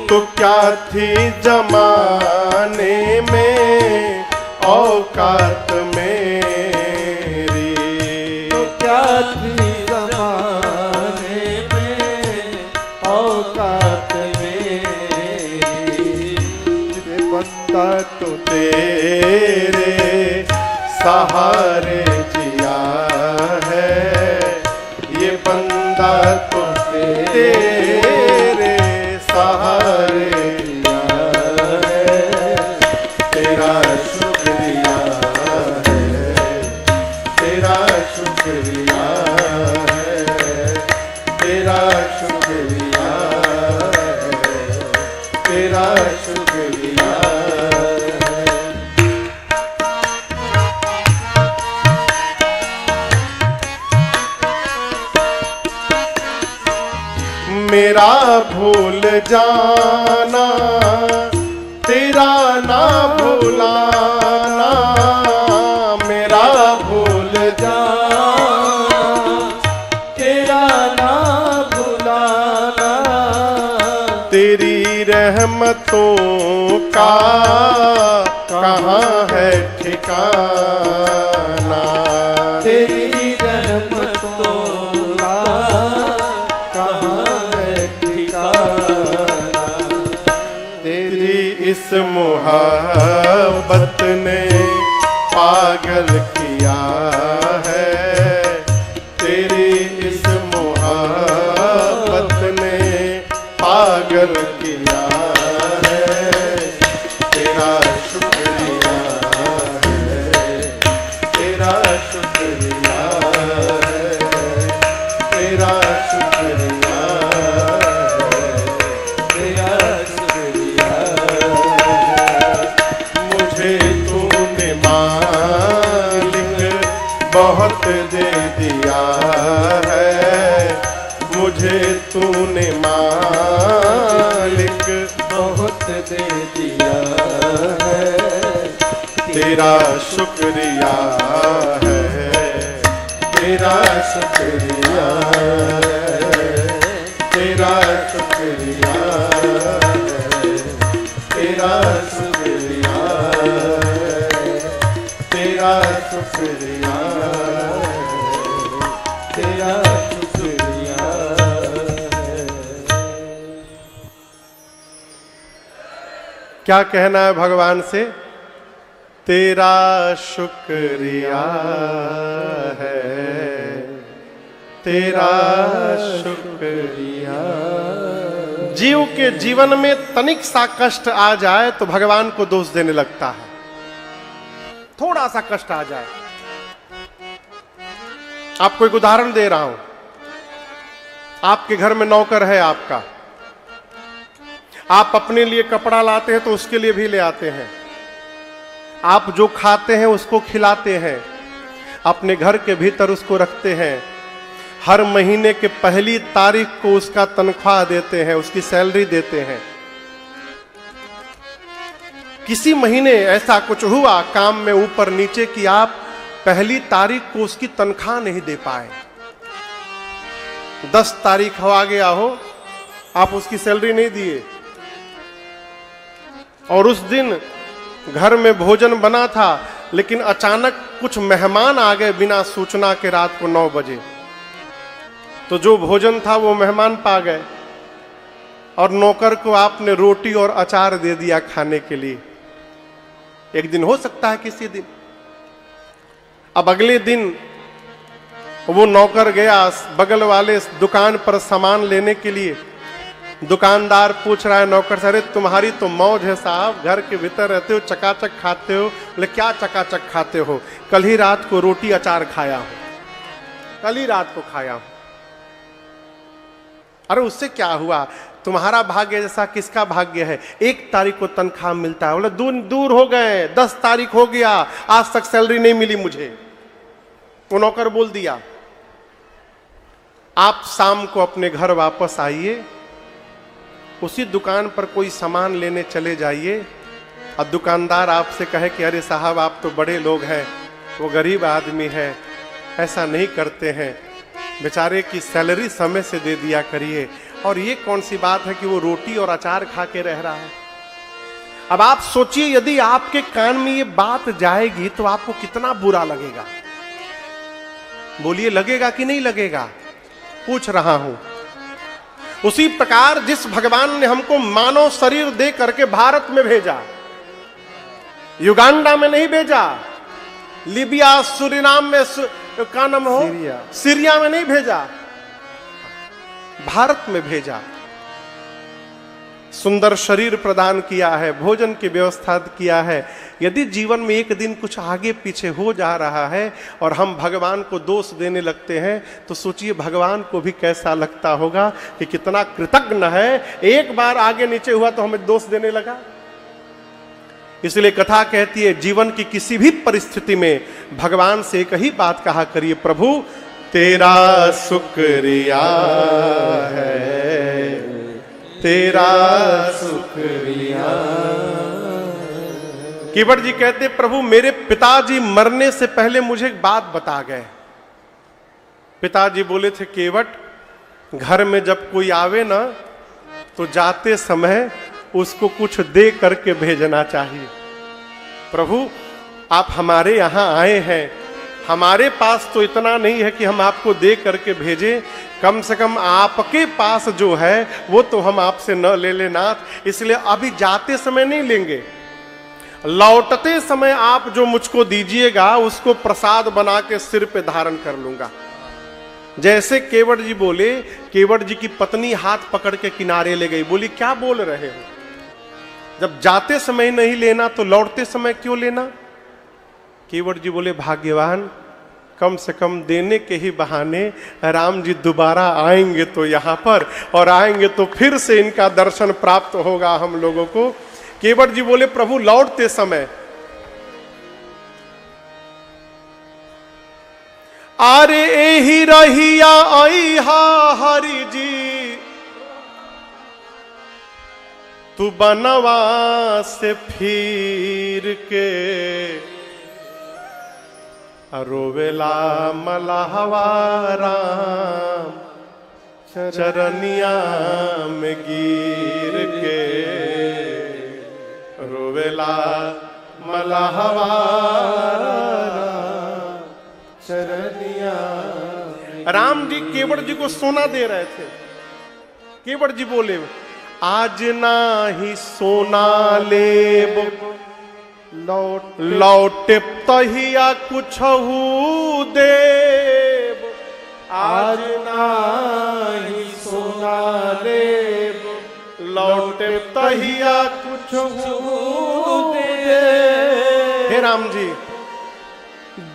[SPEAKER 1] तो क्या थी जमाने में औकात मेरी, तो क्या थी जमाने में औकात मेरी। तो तेरे सहारे जिया है, ये बंदा तो तेरे सहारे जिया है, तेरा शुक्रिया है, तेरा शुक्रिया है, तेरा शुक्रिया है, तेरा शुक्रिया है। मेरा भूल जाना तेरा ना भुलाना, मेरा भूल
[SPEAKER 2] जाना तेरा ना भुलाना,
[SPEAKER 1] तेरी रहमतों का कहाँ है ठिकाना,
[SPEAKER 2] तेरी रहमतों का कहाँ है ठिकाना,
[SPEAKER 1] तेरी इस मोहब्बत ने पागल किया है, तेरी इस मोहब्बत ने पागल किया है, तेरा शुक्रिया है, तेरा शुक्रिया है, तेरा शुक्रिया है, तेरा शुक्रिया है। मुझे तूने मालिक बहुत दे दिया है, मुझे तूने मालिक
[SPEAKER 2] बहुत दे दिया है,
[SPEAKER 1] तेरा शुक्रिया है, तेरा शुक्रिया है, तेरा शुक्रिया है, तेरा शुक्रिया है, तेरा शुक्रिया है, तेरा शुक्रिया है। क्या कहना है भगवान से? तेरा शुक्रिया है, तेरा शुक्रिया। जीव के जीवन में तनिक सा कष्ट आ जाए तो भगवान को दोष देने लगता है। थोड़ा सा कष्ट आ जाए, आपको एक उदाहरण दे रहा हूं। आपके घर में नौकर है आपका, आप अपने लिए कपड़ा लाते हैं तो उसके लिए भी ले आते हैं, आप जो खाते हैं उसको खिलाते हैं, अपने घर के भीतर उसको रखते हैं, हर महीने के पहली तारीख को उसका तनख्वाह देते हैं, उसकी सैलरी देते हैं। किसी महीने ऐसा कुछ हुआ काम में ऊपर नीचे कि आप पहली तारीख को उसकी तनख्वाह नहीं दे पाए, 10 तारीख हो आ गया हो, आप उसकी सैलरी नहीं दिए, और उस दिन घर में भोजन बना था लेकिन अचानक कुछ मेहमान आ गए बिना सूचना के रात को 9 बजे, तो जो भोजन था वो मेहमान पा गए और नौकर को आपने रोटी और अचार दे दिया खाने के लिए। एक दिन हो सकता है किसी दिन, अब अगले दिन वो नौकर गया बगल वाले दुकान पर सामान लेने के लिए। दुकानदार पूछ रहा है नौकर से, अरे तुम्हारी तो मौज है साहब, घर के भीतर रहते हो, चकाचक खाते हो। बोले क्या चकाचक खाते हो? कल ही रात को रोटी अचार खाया हूं, कल ही रात को खाया हूं। अरे उससे क्या हुआ? तुम्हारा भाग्य जैसा किसका भाग्य है? 1 तारीख को तनख्वाह मिलता है। बोले दूर हो गए, 10 तारीख हो गया, आज तक सैलरी नहीं मिली मुझे। वो नौकर बोल दिया, आप शाम को अपने घर वापस आइए, उसी दुकान पर कोई सामान लेने चले जाइए, और दुकानदार आपसे कहे कि अरे साहब आप तो बड़े लोग हैं, वो गरीब आदमी है, ऐसा नहीं करते हैं, बेचारे की सैलरी समय से दे दिया करिए। और ये कौन सी बात है कि वो रोटी और अचार खा के रह रहा है। अब आप सोचिए, यदि आपके कान में ये बात जाएगी तो आपको कितना बुरा लगेगा। बोलिए, लगेगा कि नहीं लगेगा? पूछ रहा हूं। उसी प्रकार जिस भगवान ने हमको मानव शरीर दे करके भारत में भेजा, युगांडा में नहीं भेजा, लीबिया सूरीनाम में का नाम हो, सीरिया में नहीं भेजा, भारत में भेजा। सुंदर शरीर प्रदान किया है, भोजन की व्यवस्था किया है। यदि जीवन में एक दिन कुछ आगे पीछे हो जा रहा है और हम भगवान को दोष देने लगते हैं, तो सोचिए भगवान को भी कैसा लगता होगा कि कितना कृतज्ञ है, एक बार आगे नीचे हुआ तो हमें दोष देने लगा। इसलिए कथा कहती है, जीवन की किसी भी परिस्थिति में भगवान से एक ही बात कहा करिए, प्रभु तेरा शुक्रिया है, तेरा शुक्रिया। केवट जी कहते, प्रभु मेरे पिताजी मरने से पहले मुझे एक बात बता गए। पिताजी बोले थे, केवट घर में जब कोई आवे ना तो जाते समय उसको कुछ दे करके भेजना चाहिए। प्रभु आप हमारे यहां आए हैं, हमारे पास तो इतना नहीं है कि हम आपको दे करके भेजें, कम से कम आपके पास जो है वो तो हम आपसे न ले लेना। इसलिए अभी जाते समय नहीं लेंगे, लौटते समय आप जो मुझको दीजिएगा उसको प्रसाद बना के सिर पे धारण कर लूंगा। जैसे केवट जी बोले, केवट जी की पत्नी हाथ पकड़ के किनारे ले गई, बोली क्या बोल रहे हो, जब जाते समय नहीं लेना तो लौटते समय क्यों लेना। केवट जी बोले, भाग्यवान, कम से कम देने के ही बहाने राम जी दोबारा आएंगे तो यहाँ पर, और आएंगे तो फिर से इनका दर्शन प्राप्त होगा हम लोगों को। केवट जी बोले, प्रभु लौटते समय आरे एही रहिया आईहा हरि जी, तू बनवा से फिर के रोवेला मलहवा राम चरनिया में गिर के, रोवेला मलहवा राम चरनिया। राम जी केवट जी को सोना दे रहे थे। केवट जी बोले, आज ना ही सोना लेब लौटे तहिया कुछ देव, आज नाही सोना लेब लौटे तहिया कुछ देव। हे राम जी,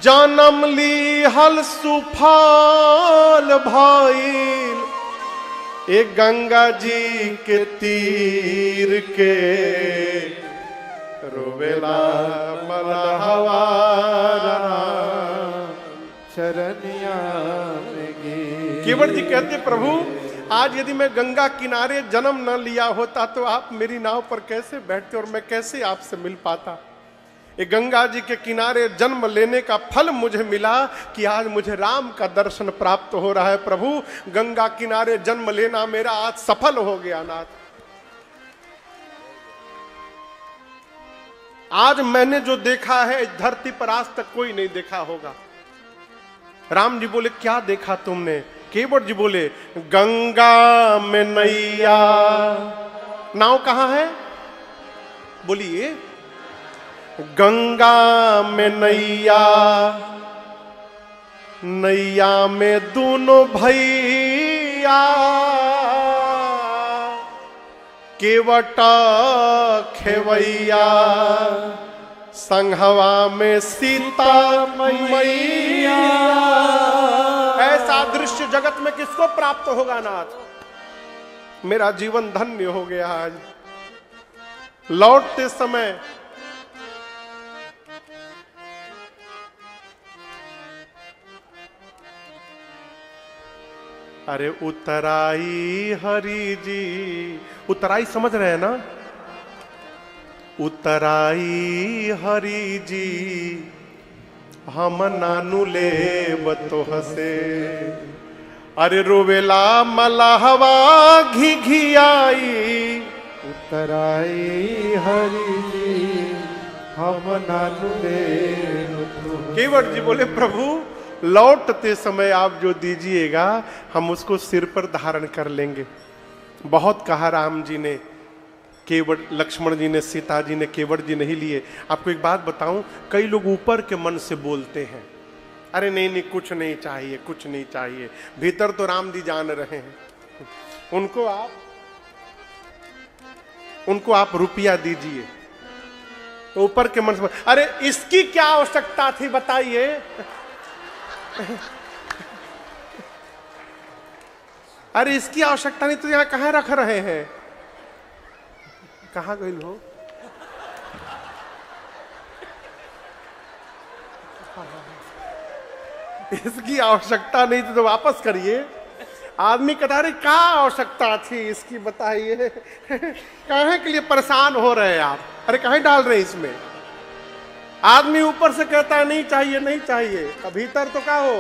[SPEAKER 1] जन्म ली हल सुफल भइल, एक गंगा जी के तीर के, रोवेला मलहवा चरनिया में गिर। केवट जी कहते, प्रभु आज यदि मैं गंगा किनारे जन्म न लिया होता तो आप मेरी नाव पर कैसे बैठते और मैं कैसे आपसे मिल पाता। ये गंगा जी के किनारे जन्म लेने का फल मुझे मिला कि आज मुझे राम का दर्शन प्राप्त हो रहा है। प्रभु गंगा किनारे जन्म लेना मेरा आज सफल हो गया नाथ। आज मैंने जो देखा है इस धरती पर आज तक कोई नहीं देखा होगा। राम जी बोले, क्या देखा तुमने। केवट जी बोले, गंगा में नैया। नाव कहां है बोलिए। गंगा में नैया, नैया में दोनों भैया, केवट खेवैया, संघवा में सीता मैया। ऐसा दृश्य जगत में किसको प्राप्त होगा नाथ। मेरा जीवन धन्य हो गया आज। लौटते समय अरे उतराई हरि जी, उतराई समझ रहे हैं ना। उतराई हरि जी, हम नानू ले बतो हसे। अरे रोवेला मलहवा घी घी आई। उतराई हरि जी, हम नानू ले बतो। केवट जी बोले, प्रभु लौटते समय आप जो दीजिएगा हम उसको सिर पर धारण कर लेंगे। बहुत कहा राम जी ने, केवट लक्ष्मण जी ने, सीता जी ने केवट जी नहीं लिए। आपको एक बात बताऊं, कई लोग ऊपर के मन से बोलते हैं, अरे नहीं नहीं कुछ नहीं चाहिए, कुछ नहीं चाहिए, भीतर तो राम जी जान रहे हैं। उनको आप रुपया दीजिए तो ऊपर के मन से, अरे इसकी क्या आवश्यकता थी बताइए। अरे इसकी आवश्यकता नहीं तो यहां कहां रख रहे हैं, कहां गए हो? इसकी आवश्यकता नहीं थी तो वापस करिए। आदमी कहता है क्या आवश्यकता थी इसकी बताइए। काहे के लिए परेशान हो रहे हैं आप, अरे काहे डाल रहे हैं इसमें। आदमी ऊपर से कहता है नहीं चाहिए नहीं चाहिए, भीतर तो क्या हो।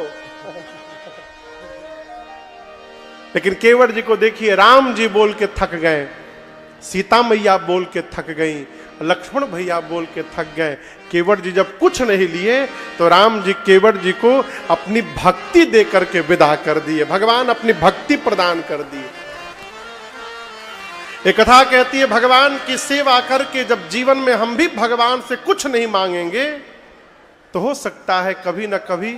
[SPEAKER 1] लेकिन केवट जी को देखिए, राम जी बोल के थक गए, सीता मैया बोल के थक गई, लक्ष्मण भैया बोल के थक गए। केवट जी जब कुछ नहीं लिए तो राम जी केवट जी को अपनी भक्ति दे करके विदा कर दिए। भगवान अपनी भक्ति प्रदान कर दिए। एक कथा कहती है, भगवान की सेवा करके जब जीवन में हम भी भगवान से कुछ नहीं मांगेंगे तो हो सकता है कभी ना कभी